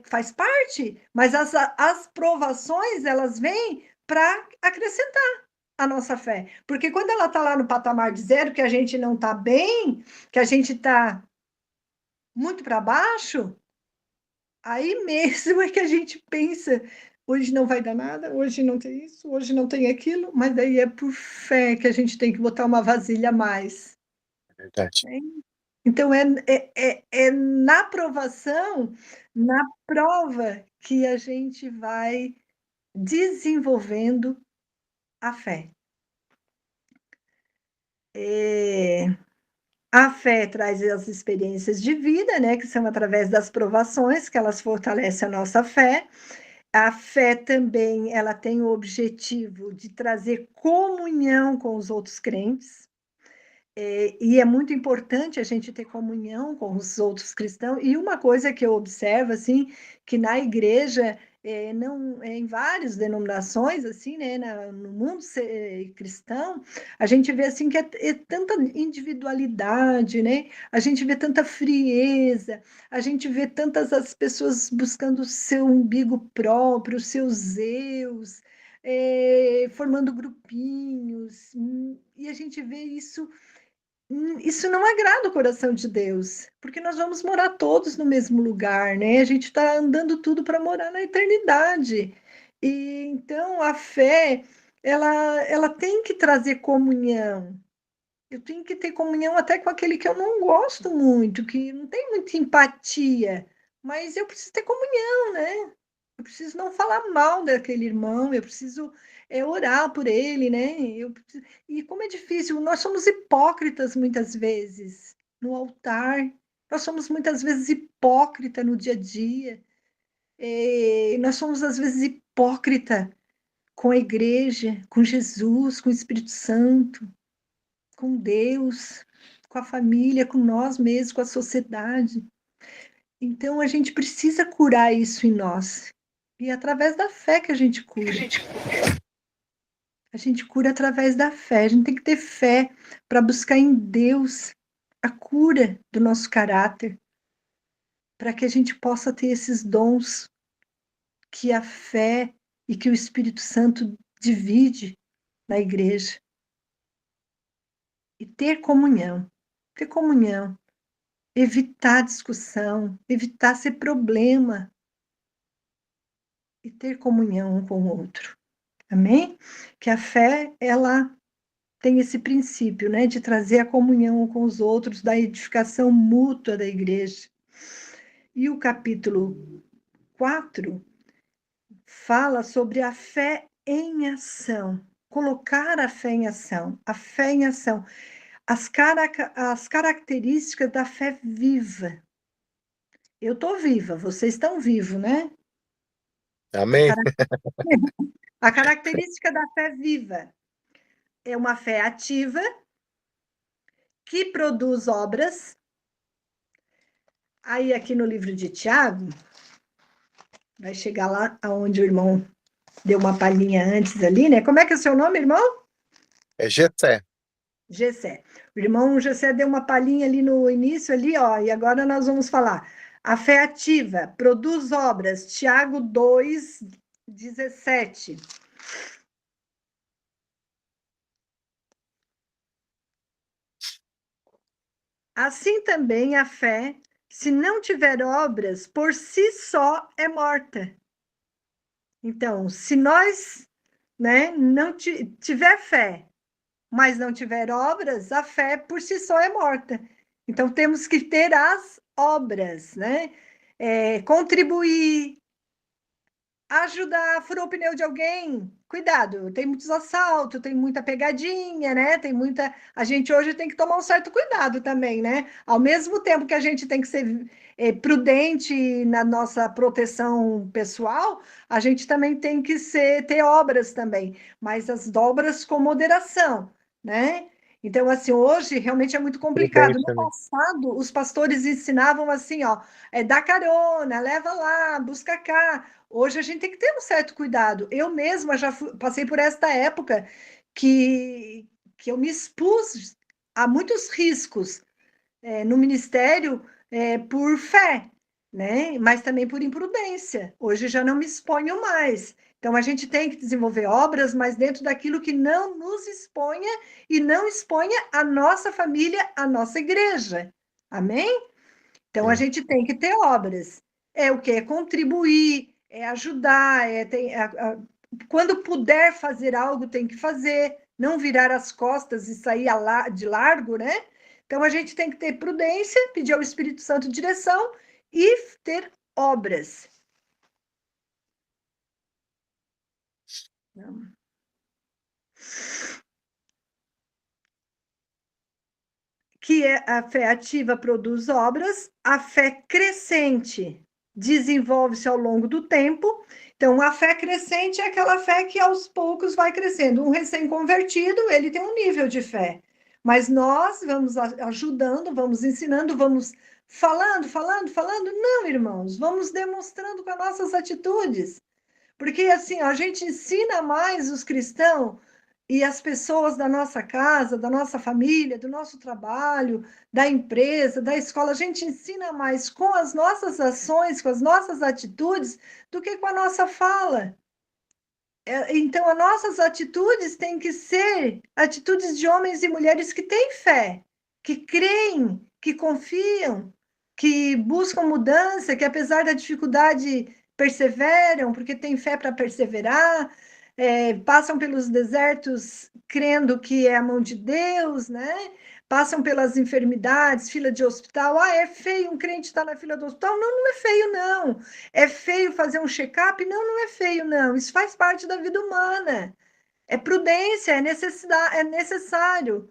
Faz parte, mas as provações, elas vêm para acrescentar a nossa fé. Porque quando ela está lá no patamar de 0, que a gente não está bem, que a gente está muito para baixo, aí mesmo é que a gente pensa, hoje não vai dar nada, hoje não tem isso, hoje não tem aquilo, mas daí é por fé que a gente tem que botar uma vasilha a mais. Verdade. Então, é na provação, na prova, que a gente vai desenvolvendo a fé. A fé traz as experiências de vida, né, que são através das provações, que elas fortalecem a nossa fé. A fé também, ela tem o objetivo de trazer comunhão com os outros crentes. E é muito importante a gente ter comunhão com os outros cristãos. E uma coisa que eu observo, assim, que na igreja, não, em várias denominações, assim, né, no mundo cristão, a gente vê, assim, que é tanta individualidade, né? A gente vê tanta frieza, a gente vê tantas as pessoas buscando o seu umbigo próprio, os seus eus, formando grupinhos, e a gente vê isso. Isso não agrada o coração de Deus, porque nós vamos morar todos no mesmo lugar, né? A gente está andando tudo para morar na eternidade. E então a fé, ela tem que trazer comunhão. Eu tenho que ter comunhão até com aquele que eu não gosto muito, que não tem muita empatia, mas eu preciso ter comunhão, né? Eu preciso não falar mal daquele irmão, eu preciso orar por ele, né? E como é difícil, nós somos hipócritas muitas vezes no altar, nós somos muitas vezes hipócritas no dia a dia, nós somos às vezes hipócrita com a igreja, com Jesus, com o Espírito Santo, com Deus, com a família, com nós mesmos, com a sociedade. Então a gente precisa curar isso em nós. E é através da fé que a gente cura. A gente cura através da fé. A gente tem que ter fé para buscar em Deus a cura do nosso caráter, para que a gente possa ter esses dons que a fé e que o Espírito Santo divide na igreja. E ter comunhão. Ter comunhão. Evitar discussão, evitar ser problema. E ter comunhão um com o outro. Amém? Que a fé, ela tem esse princípio, né, de trazer a comunhão com os outros, da edificação mútua da igreja. E o capítulo 4 fala sobre a fé em ação, colocar a fé em ação, a fé em ação, as características da fé viva. Eu estou viva, vocês estão vivos, né? Amém? A característica da fé viva é uma fé ativa, que produz obras. Aí, aqui no livro de Tiago, vai chegar lá aonde o irmão deu uma palhinha antes ali, né? Como é que é o seu nome, irmão? É Gessé. Gessé. O irmão Gessé deu uma palhinha ali no início, ali, ó, e agora nós vamos falar. A fé ativa produz obras. Tiago 2:17. Assim também a fé, se não tiver obras, por si só é morta. Então, se nós, né, não tiver fé, mas não tiver obras, a fé por si só é morta. Então, temos que ter as obras, né? Contribuir, ajudar, furou o pneu de alguém, cuidado, tem muitos assaltos, tem muita pegadinha, né? Tem muita. A gente hoje tem que tomar um certo cuidado também, né? Ao mesmo tempo que a gente tem que ser prudente na nossa proteção pessoal, a gente também tem que ter obras também, mas as obras com moderação, né? Então, assim, hoje realmente é muito complicado. No Prudência, né? passado, os pastores ensinavam assim, ó, dá carona, leva lá, busca cá. Hoje a gente tem que ter um certo cuidado. Eu mesma já passei por esta época que eu me expus a muitos riscos no ministério por fé, né? Mas também por imprudência. Hoje já não me exponho mais. Então a gente tem que desenvolver obras, mas dentro daquilo que não nos exponha e não exponha a nossa família, a nossa igreja. Amém? Então a Sim. gente tem que ter obras. É o que? É contribuir, é ajudar, quando puder fazer algo, tem que fazer, não virar as costas e sair de largo, né? Então a gente tem que ter prudência, pedir ao Espírito Santo direção e ter obras. Que a fé ativa produz obras, a fé crescente desenvolve-se ao longo do tempo. Então, a fé crescente é aquela fé que aos poucos vai crescendo. Um recém-convertido, ele tem um nível de fé, mas nós vamos ajudando, vamos ensinando, vamos falando. Não, irmãos, vamos demonstrando com as nossas atitudes. Porque assim, a gente ensina mais os cristãos e as pessoas da nossa casa, da nossa família, do nosso trabalho, da empresa, da escola, a gente ensina mais com as nossas ações, com as nossas atitudes, do que com a nossa fala. Então, as nossas atitudes têm que ser atitudes de homens e mulheres que têm fé, que creem, que confiam, que buscam mudança, que apesar da dificuldade perseveram, porque têm fé para perseverar, passam pelos desertos crendo que é a mão de Deus, né? Passam pelas enfermidades, fila de hospital. Ah, é feio um crente estar na fila do hospital? Não, não é feio, não. É feio fazer um check-up? Não, não é feio, não. Isso faz parte da vida humana. É prudência, é necessidade, é necessário,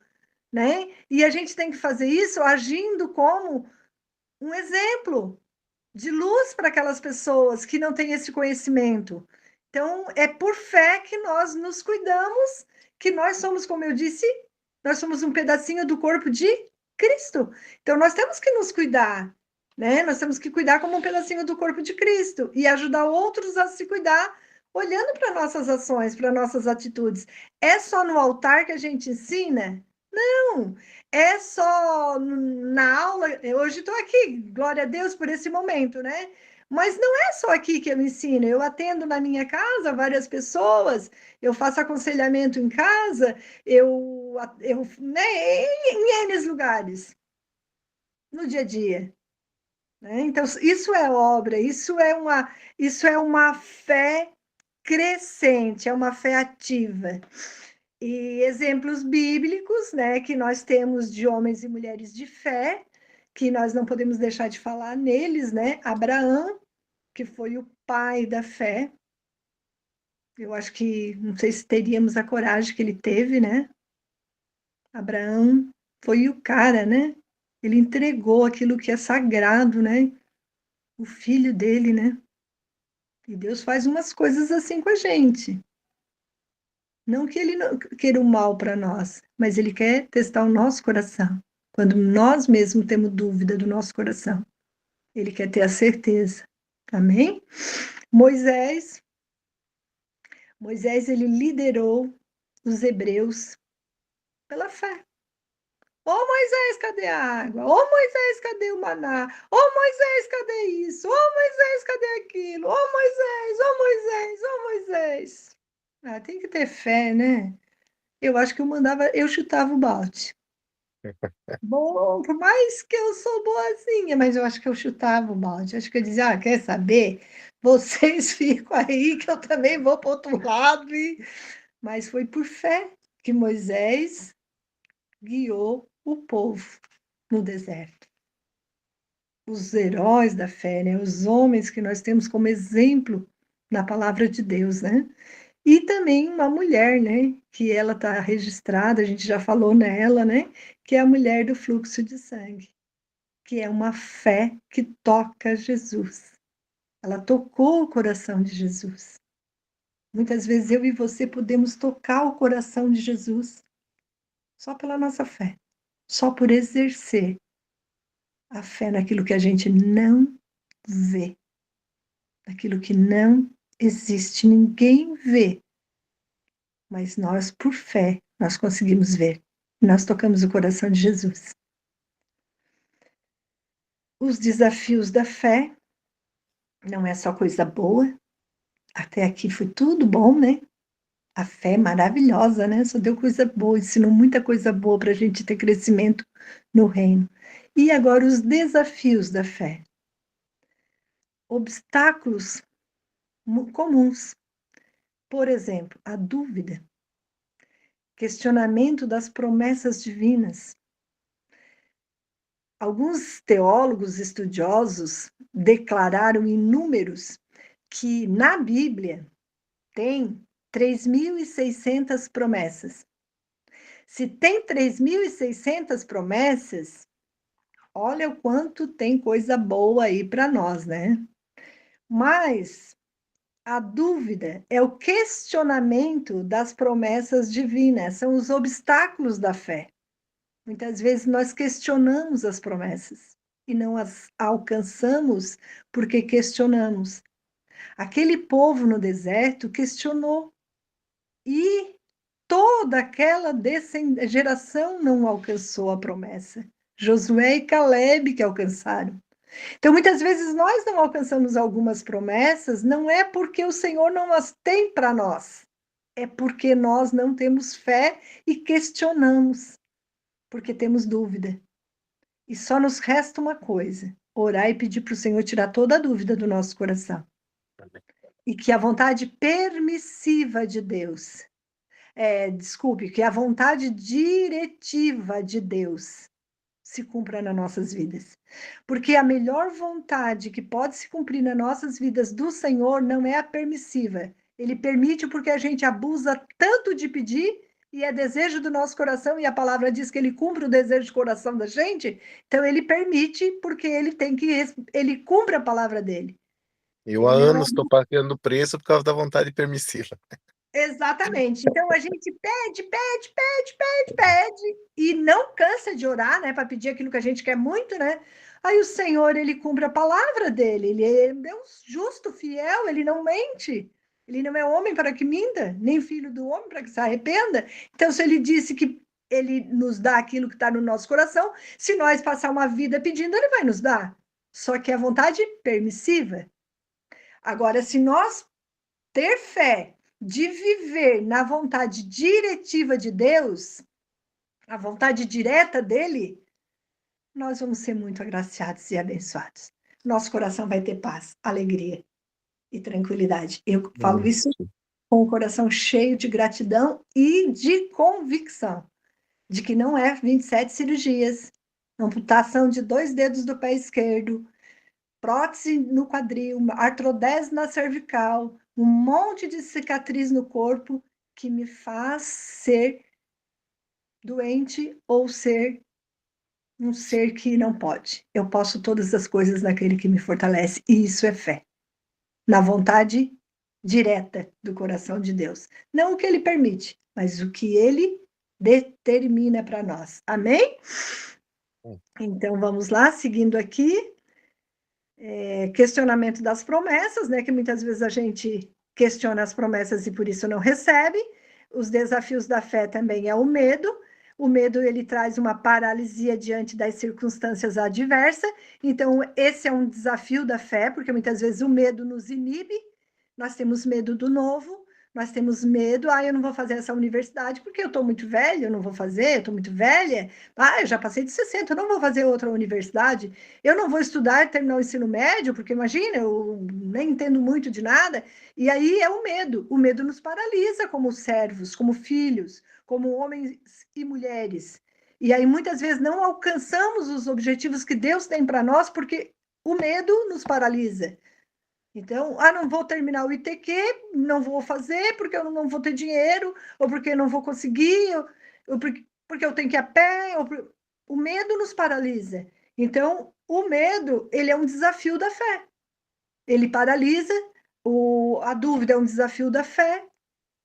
né? E a gente tem que fazer isso agindo como um exemplo de luz para aquelas pessoas que não têm esse conhecimento. Então, é por fé que nós nos cuidamos, que nós somos, como eu disse, nós somos um pedacinho do corpo de Cristo. Então, nós temos que nos cuidar, né? Nós temos que cuidar como um pedacinho do corpo de Cristo e ajudar outros a se cuidar, olhando para nossas ações, para nossas atitudes. É só no altar que a gente ensina? Não, é só na aula. Hoje estou aqui, glória a Deus por esse momento, né? Mas não é só aqui que eu ensino. Eu atendo na minha casa várias pessoas, eu faço aconselhamento em casa, né, em N lugares, no dia a dia. Né? Então, isso é obra, isso é uma fé crescente, é uma fé ativa. E exemplos bíblicos, né, que nós temos de homens e mulheres de fé, que nós não podemos deixar de falar neles, né? Abraão, que foi o pai da fé. Eu acho que, não sei se teríamos a coragem que ele teve, né? Abraão foi o cara, né? Ele entregou aquilo que é sagrado, né? O filho dele, né? E Deus faz umas coisas assim com a gente. Não que ele não queira o mal para nós, mas ele quer testar o nosso coração. Quando nós mesmos temos dúvida do nosso coração, ele quer ter a certeza. Amém? Moisés, ele liderou os hebreus pela fé. Ô Moisés, cadê a água? Ô Moisés, cadê o maná? Ô Moisés, cadê isso? Ô Moisés, cadê aquilo? Ô Moisés, ô Moisés, ô Moisés. Ah, tem que ter fé, né? Eu acho que eu chutava o balde. Bom, por mais que eu sou boazinha, mas eu acho que eu chutava o balde. Acho que eu dizia, quer saber? Vocês ficam aí que eu também vou para o outro lado. Mas foi por fé que Moisés guiou o povo no deserto. Os heróis da fé, né? Os homens que nós temos como exemplo na palavra de Deus, né? E também uma mulher, né? Que ela está registrada, a gente já falou nela, né? Que é a mulher do fluxo de sangue, que é uma fé que toca Jesus. Ela tocou o coração de Jesus. Muitas vezes eu e você podemos tocar o coração de Jesus só pela nossa fé, só por exercer a fé naquilo que a gente não vê, naquilo que não existe, ninguém vê, mas nós, por fé, nós conseguimos ver. Nós tocamos o coração de Jesus. Os desafios da fé não é só coisa boa. Até aqui foi tudo bom, né? A fé é maravilhosa, né? Só deu coisa boa, ensinou muita coisa boa para a gente ter crescimento no reino. E agora os desafios da fé. Obstáculos comuns. Por exemplo, a dúvida, questionamento das promessas divinas. Alguns teólogos estudiosos declararam em números que na Bíblia tem 3.600 promessas. Se tem 3.600 promessas, olha o quanto tem coisa boa aí para nós, né? Mas a dúvida é o questionamento das promessas divinas, são os obstáculos da fé. Muitas vezes nós questionamos as promessas e não as alcançamos porque questionamos. Aquele povo no deserto questionou e toda aquela geração não alcançou a promessa. Josué e Caleb que alcançaram. Então, muitas vezes nós não alcançamos algumas promessas, não é porque o Senhor não as tem para nós, é porque nós não temos fé e questionamos, porque temos dúvida. E só nos resta uma coisa: orar e pedir para o Senhor tirar toda a dúvida do nosso coração. E que a vontade permissiva de Deus, que a vontade diretiva de Deus se cumpra nas nossas vidas. Porque a melhor vontade que pode se cumprir nas nossas vidas do Senhor não é a permissiva. Ele permite porque a gente abusa tanto de pedir e é desejo do nosso coração e a palavra diz que ele cumpre o desejo do coração da gente, então ele permite porque ele cumpre a palavra dele. Eu há Ele não é. anos estou pagando preço por causa da vontade permissiva. Exatamente. Então a gente pede, pede, pede, pede, pede e não cansa de orar, né, para pedir aquilo que a gente quer muito, né? Aí o Senhor, ele cumpre a palavra dele, ele é Deus justo, fiel, ele não mente. Ele não é homem para que minta, nem filho do homem para que se arrependa. Então, se ele disse que ele nos dá aquilo que está no nosso coração, se nós passar uma vida pedindo, ele vai nos dar. Só que é a vontade permissiva. Agora, se nós ter fé de viver na vontade diretiva de Deus, a vontade direta dele, nós vamos ser muito agraciados e abençoados. Nosso coração vai ter paz, alegria e tranquilidade. Eu falo isso com o coração cheio de gratidão e de convicção de que não é 27 cirurgias, amputação de 2 dedos do pé esquerdo, prótese no quadril, artrodese na cervical, um monte de cicatriz no corpo que me faz ser doente ou ser um ser que não pode. Eu posso todas as coisas naquele que me fortalece, e isso é fé. Na vontade direta do coração de Deus. Não o que ele permite, mas o que ele determina para nós. Amém? Então vamos lá, seguindo aqui. Questionamento das promessas, né? Que muitas vezes a gente questiona as promessas e por isso não recebe. Os desafios da fé também é o medo. O medo, ele traz uma paralisia diante das circunstâncias adversas. Então, esse é um desafio da fé, porque muitas vezes o medo nos inibe. Nós temos medo do novo, nós temos medo, eu não vou fazer essa universidade porque eu estou muito velho, eu não vou fazer, eu estou muito velha. Eu já passei de 60, eu não vou fazer outra universidade. Eu não vou estudar e terminar o ensino médio, porque imagina, eu nem entendo muito de nada. E aí é o medo. O medo nos paralisa como servos, como filhos, como homens e mulheres. E aí muitas vezes não alcançamos os objetivos que Deus tem para nós, porque o medo nos paralisa. Então, não vou terminar o ITQ, não vou fazer porque eu não vou ter dinheiro, ou porque eu não vou conseguir, ou porque eu tenho que ir a pé. O medo nos paralisa. Então, o medo, ele é um desafio da fé. Ele paralisa, a dúvida é um desafio da fé,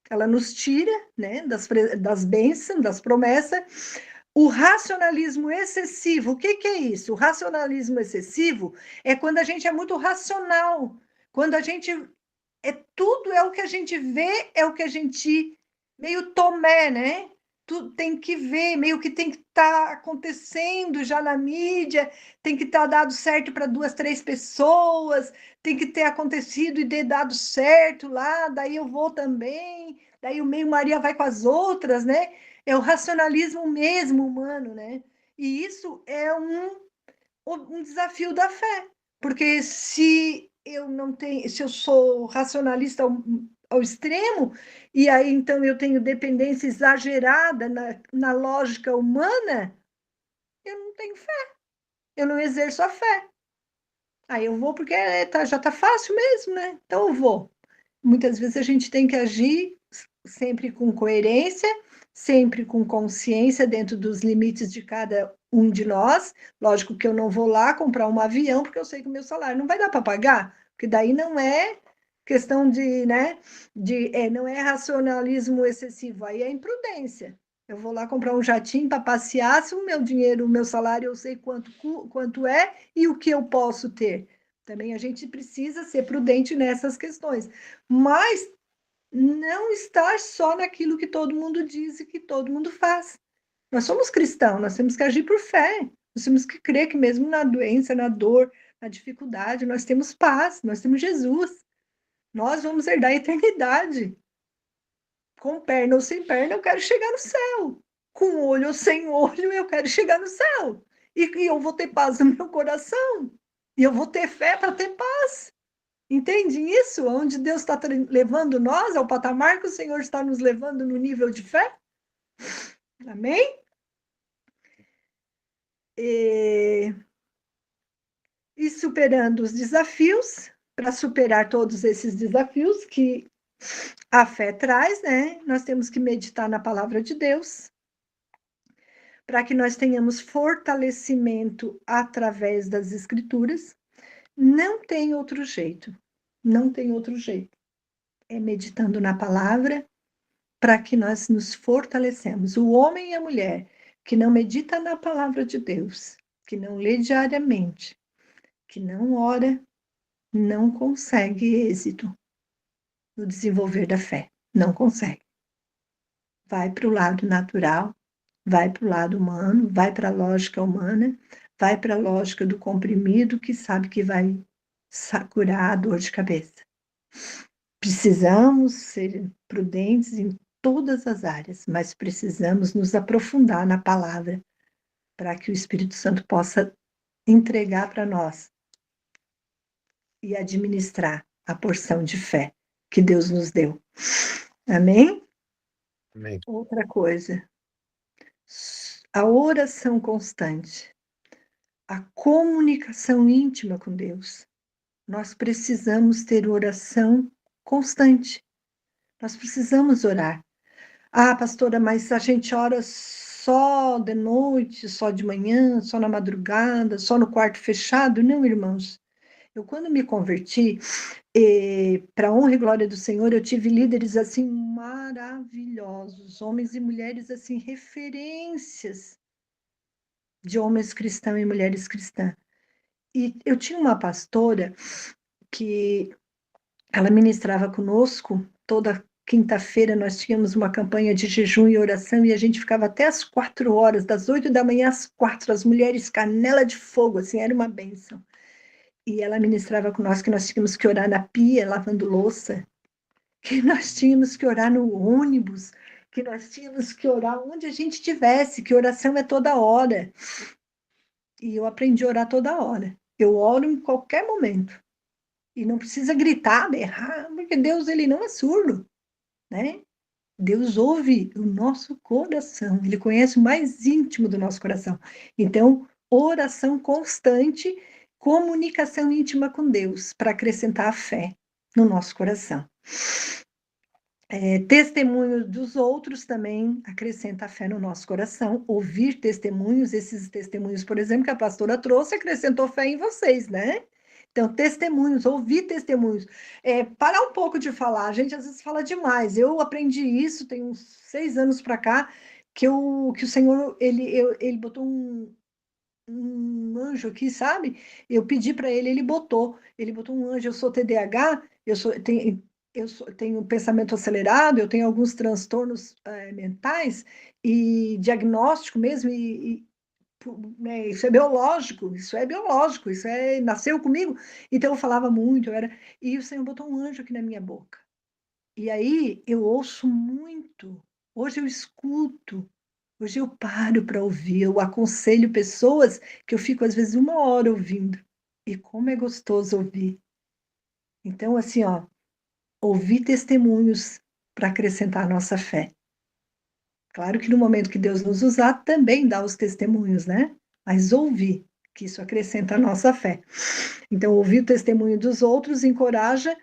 ela nos tira, né, das bênçãos, das promessas. O racionalismo excessivo, o que é isso? O racionalismo excessivo é quando a gente é muito racional, quando a gente tudo é o que a gente vê, é o que a gente meio tomé, né? Tudo tem que ver, meio que tem que estar acontecendo já na mídia, tem que estar dado certo para 2, 3 pessoas, tem que ter acontecido e ter dado certo lá, daí eu vou também, daí o meio Maria vai com as outras, né? É o racionalismo mesmo humano, né? E isso é um desafio da fé, porque se eu sou racionalista ao extremo, e aí então eu tenho dependência exagerada na lógica humana, eu não tenho fé, eu não exerço a fé. Aí eu vou porque já está fácil mesmo, né? Então eu vou. Muitas vezes a gente tem que agir sempre com coerência, sempre com consciência dentro dos limites de cada um de nós. Lógico que eu não vou lá comprar um avião porque eu sei que o meu salário não vai dar para pagar, porque daí não é questão de, né, não é racionalismo excessivo, aí é imprudência. Eu vou lá comprar um jatinho para passear, se o meu dinheiro, o meu salário, eu sei quanto é e o que eu posso ter. Também a gente precisa ser prudente nessas questões. Mas não estar só naquilo que todo mundo diz e que todo mundo faz. Nós somos cristãos, nós temos que agir por fé. Nós temos que crer que mesmo na doença, na dor, na dificuldade, nós temos paz, nós temos Jesus. Nós vamos herdar a eternidade. Com perna ou sem perna, eu quero chegar no céu. Com olho ou sem olho, eu quero chegar no céu. E eu vou ter paz no meu coração. E eu vou ter fé para ter paz. Entende isso? Onde Deus está levando nós, ao patamar que o Senhor está nos levando no nível de fé? Amém? E superando os desafios, para superar todos esses desafios que a fé traz, né? Nós temos que meditar na palavra de Deus, para que nós tenhamos fortalecimento através das Escrituras. Não tem outro jeito. Não tem outro jeito. É meditando na palavra para que nós nos fortalecemos. O homem e a mulher que não medita na palavra de Deus, que não lê diariamente, que não ora, não consegue êxito no desenvolver da fé. Não consegue. Vai para o lado natural, vai para o lado humano, vai para a lógica humana, vai para a lógica do comprimido que sabe que vai curar a dor de cabeça. Precisamos ser prudentes em todas as áreas, mas precisamos nos aprofundar na palavra para que o Espírito Santo possa entregar para nós e administrar a porção de fé que Deus nos deu. Amém? Amém. Outra coisa, a oração constante, a comunicação íntima com Deus. Nós precisamos ter oração constante. Nós precisamos orar. Ah, pastora, mas a gente ora só de noite, só de manhã, só na madrugada, só no quarto fechado? Não, irmãos. Eu, quando me converti, para a honra e glória do Senhor, eu tive líderes assim maravilhosos, homens e mulheres assim, referências de homens cristãos e mulheres cristãs. E eu tinha uma pastora que ela ministrava conosco toda quinta-feira. Nós tínhamos uma campanha de jejum e oração e a gente ficava até às 4 horas, das 8 da manhã às 4, as mulheres canela de fogo, assim, era uma bênção. E ela ministrava com nós que nós tínhamos que orar na pia, lavando louça, que nós tínhamos que orar no ônibus, que nós tínhamos que orar onde a gente estivesse, que oração é toda hora. E eu aprendi a orar toda hora. Eu oro em qualquer momento. E não precisa gritar, berrar, porque Deus, ele não é surdo, né? Deus ouve o nosso coração, ele conhece o mais íntimo do nosso coração. Então, oração constante, comunicação íntima com Deus, para acrescentar a fé no nosso coração. Testemunho dos outros também acrescenta a fé no nosso coração. Ouvir testemunhos, esses testemunhos, por exemplo, que a pastora trouxe, acrescentou fé em vocês, né? Então, testemunhos, ouvir testemunhos. Parar um pouco de falar, a gente às vezes fala demais. Eu aprendi isso, tem uns 6 anos para cá, que o Senhor, ele botou um anjo aqui, sabe? Eu pedi para ele, ele botou um anjo. Eu sou TDAH, tenho pensamento acelerado, eu tenho alguns transtornos mentais e diagnóstico mesmo, né, isso é biológico, nasceu comigo. Então eu falava muito, e o Senhor botou um anjo aqui na minha boca. E aí eu ouço muito, hoje eu escuto, hoje eu paro para ouvir, eu aconselho pessoas que eu fico às vezes 1 hora ouvindo. E como é gostoso ouvir. Então, assim, ó, ouvir testemunhos para acrescentar a nossa fé. Claro que no momento que Deus nos usar, também dá os testemunhos, né? Mas ouvir, que isso acrescenta a nossa fé. Então, ouvir o testemunho dos outros encoraja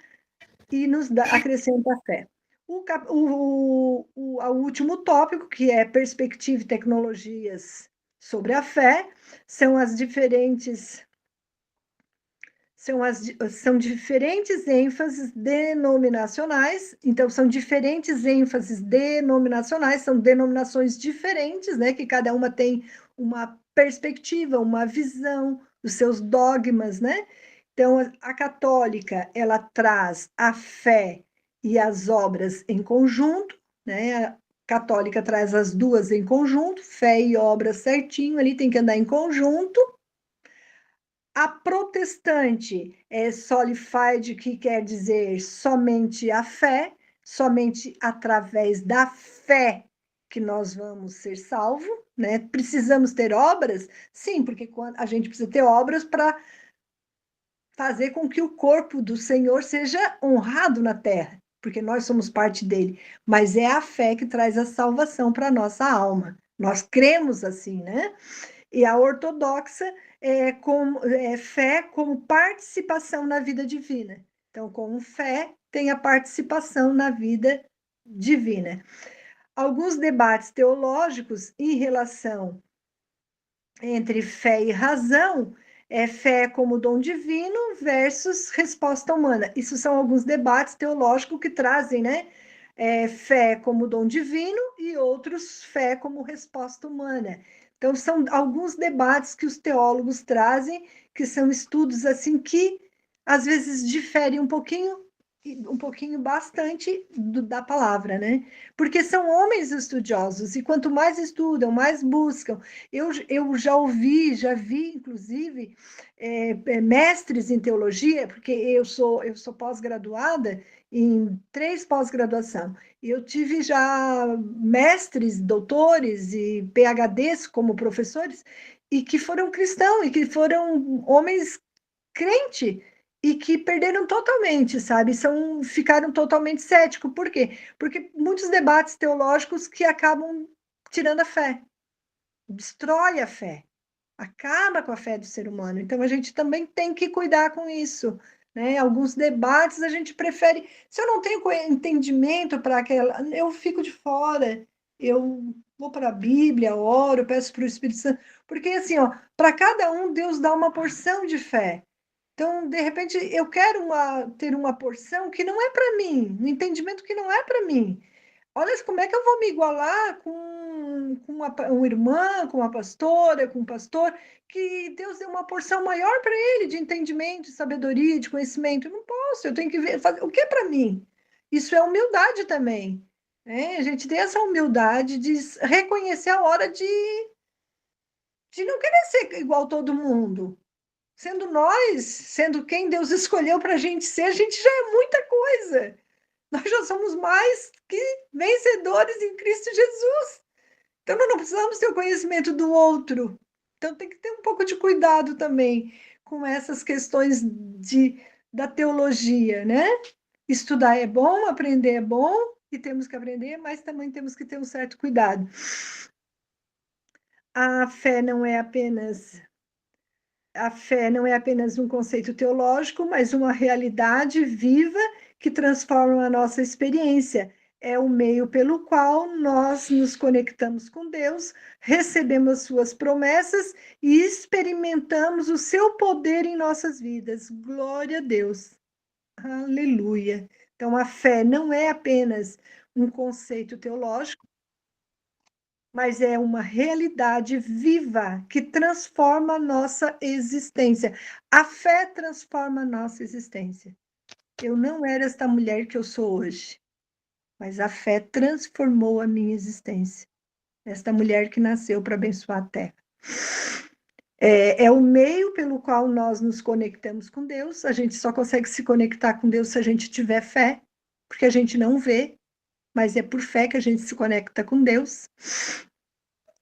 e acrescenta a fé. O último tópico, que é perspectiva e tecnologias sobre a fé, são diferentes ênfases denominacionais. Então, são diferentes ênfases denominacionais, são denominações diferentes, né? Que cada uma tem uma perspectiva, uma visão, os seus dogmas, né? Então, a católica, ela traz a fé e as obras em conjunto, né? A católica traz as duas em conjunto, fé e obras certinho, ali tem que andar em conjunto. A protestante é solidified, que quer dizer somente a fé, somente através da fé que nós vamos ser salvos, né? Precisamos ter obras? Sim, porque a gente precisa ter obras para fazer com que o corpo do Senhor seja honrado na terra, porque nós somos parte dele. Mas é a fé que traz a salvação para a nossa alma. Nós cremos assim, né? E a ortodoxa é fé como participação na vida divina. Então, com fé, tem a participação na vida divina. Alguns debates teológicos em relação entre fé e razão é fé como dom divino versus resposta humana. Isso são alguns debates teológicos que trazem, né? Fé como dom divino e outros fé como resposta humana. Então, são alguns debates que os teólogos trazem, que são estudos assim que às vezes diferem um pouquinho bastante da palavra, né? Porque são homens estudiosos, e quanto mais estudam, mais buscam. Eu já vi, inclusive, mestres em teologia, porque eu sou pós-graduada em 3 pós-graduação. Eu tive já mestres, doutores e PhDs como professores, e que foram cristãos, e que foram homens crentes, e que perderam totalmente, sabe? Ficaram totalmente céticos. Por quê? Porque muitos debates teológicos que acabam tirando a fé, destrói a fé, acaba com a fé do ser humano. Então a gente também tem que cuidar com isso, né? Alguns debates a gente prefere. Se eu não tenho entendimento para aquela, eu fico de fora. Eu vou para a Bíblia, oro, peço para o Espírito Santo, porque assim, ó, para cada um Deus dá uma porção de fé. Então, de repente, eu quero ter uma porção que não é para mim, um entendimento que não é para mim. Olha como é que eu vou me igualar com uma irmã, com uma pastora, com um pastor, que Deus deu uma porção maior para ele de entendimento, de sabedoria, de conhecimento. Eu não posso, eu tenho que ver o que é para mim. Isso é humildade também, né? A gente tem essa humildade de reconhecer a hora de não querer ser igual todo mundo. Sendo nós, sendo quem Deus escolheu para a gente ser, a gente já é muita coisa. Nós já somos mais que vencedores em Cristo Jesus. Então, nós não precisamos ter o conhecimento do outro. Então, tem que ter um pouco de cuidado também com essas questões da teologia, né? Estudar é bom, aprender é bom, e temos que aprender, mas também temos que ter um certo cuidado. A fé não é apenas um conceito teológico, mas uma realidade viva que transforma a nossa experiência. É o meio pelo qual nós nos conectamos com Deus, recebemos suas promessas e experimentamos o seu poder em nossas vidas. Glória a Deus. Aleluia. Então, a fé não é apenas um conceito teológico, mas é uma realidade viva que transforma a nossa existência. A fé transforma a nossa existência. Eu não era esta mulher que eu sou hoje, mas a fé transformou a minha existência. Esta mulher que nasceu para abençoar a terra. É o meio pelo qual nós nos conectamos com Deus. A gente só consegue se conectar com Deus se a gente tiver fé, porque a gente não vê, mas é por fé que a gente se conecta com Deus.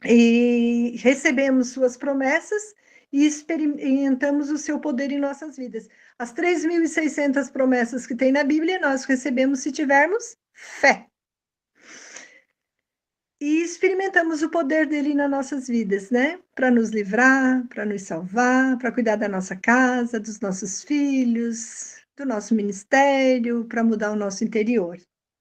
E recebemos suas promessas e experimentamos o seu poder em nossas vidas. As 3.600 promessas que tem na Bíblia, nós recebemos se tivermos fé. E experimentamos o poder dele nas nossas vidas, né? Para nos livrar, para nos salvar, para cuidar da nossa casa, dos nossos filhos, do nosso ministério, para mudar o nosso interior.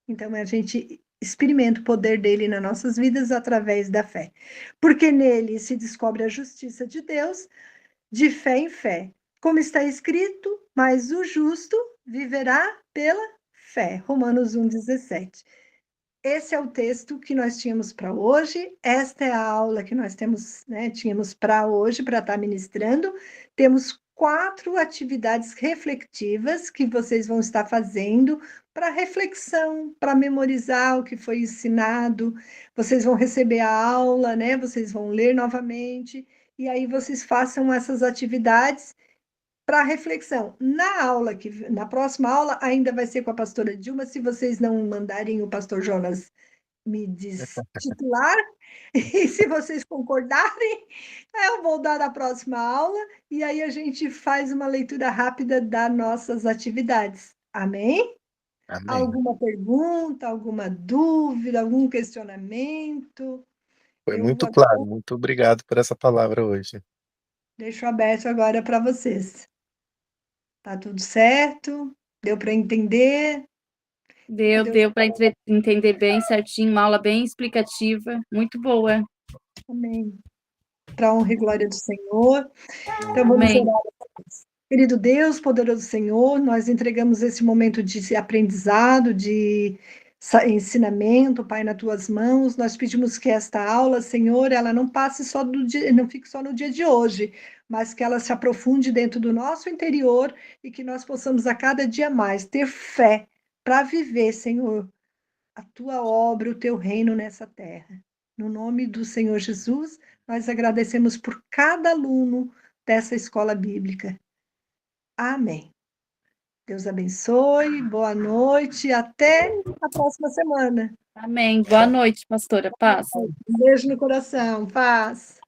Então, a gente experimenta o poder dele nas nossas vidas através da fé. Porque nele se descobre a justiça de Deus, de fé em fé. Como está escrito, mas o justo viverá pela fé. Romanos 1,17. Esse é o texto que nós tínhamos para hoje. Esta é a aula que nós tínhamos para hoje, para estar ministrando. Temos 4 atividades reflexivas que vocês vão estar fazendo para reflexão, para memorizar o que foi ensinado. Vocês vão receber a aula, né? Vocês vão ler novamente, e aí vocês façam essas atividades para reflexão. Na próxima aula, ainda vai ser com a pastora Dilma, se vocês não mandarem o pastor Jonas me destitular, e se vocês concordarem, eu vou dar a próxima aula, e aí a gente faz uma leitura rápida das nossas atividades. Amém? Amém. Alguma pergunta, alguma dúvida, algum questionamento? Foi Eu muito agora claro. Muito obrigado por essa palavra hoje. deixo aberto agora para vocês. Tá tudo certo? Deu para entender? Deu para entender bem certinho, uma aula bem explicativa, muito boa. Amém. Para honra e glória do Senhor. Então, vamos Amém. orar. Querido Deus, poderoso Senhor, nós entregamos esse momento de aprendizado, de ensinamento, Pai, nas tuas mãos. Nós pedimos que esta aula, Senhor, ela não passe só do dia, não fique só no dia de hoje, mas que ela se aprofunde dentro do nosso interior e que nós possamos a cada dia mais ter fé para viver, Senhor, a tua obra, o teu reino nessa terra. No nome do Senhor Jesus, nós agradecemos por cada aluno dessa escola bíblica. Amém. Deus abençoe, boa noite, até a próxima semana. Amém. Boa noite, pastora. Paz. Um beijo no coração, paz.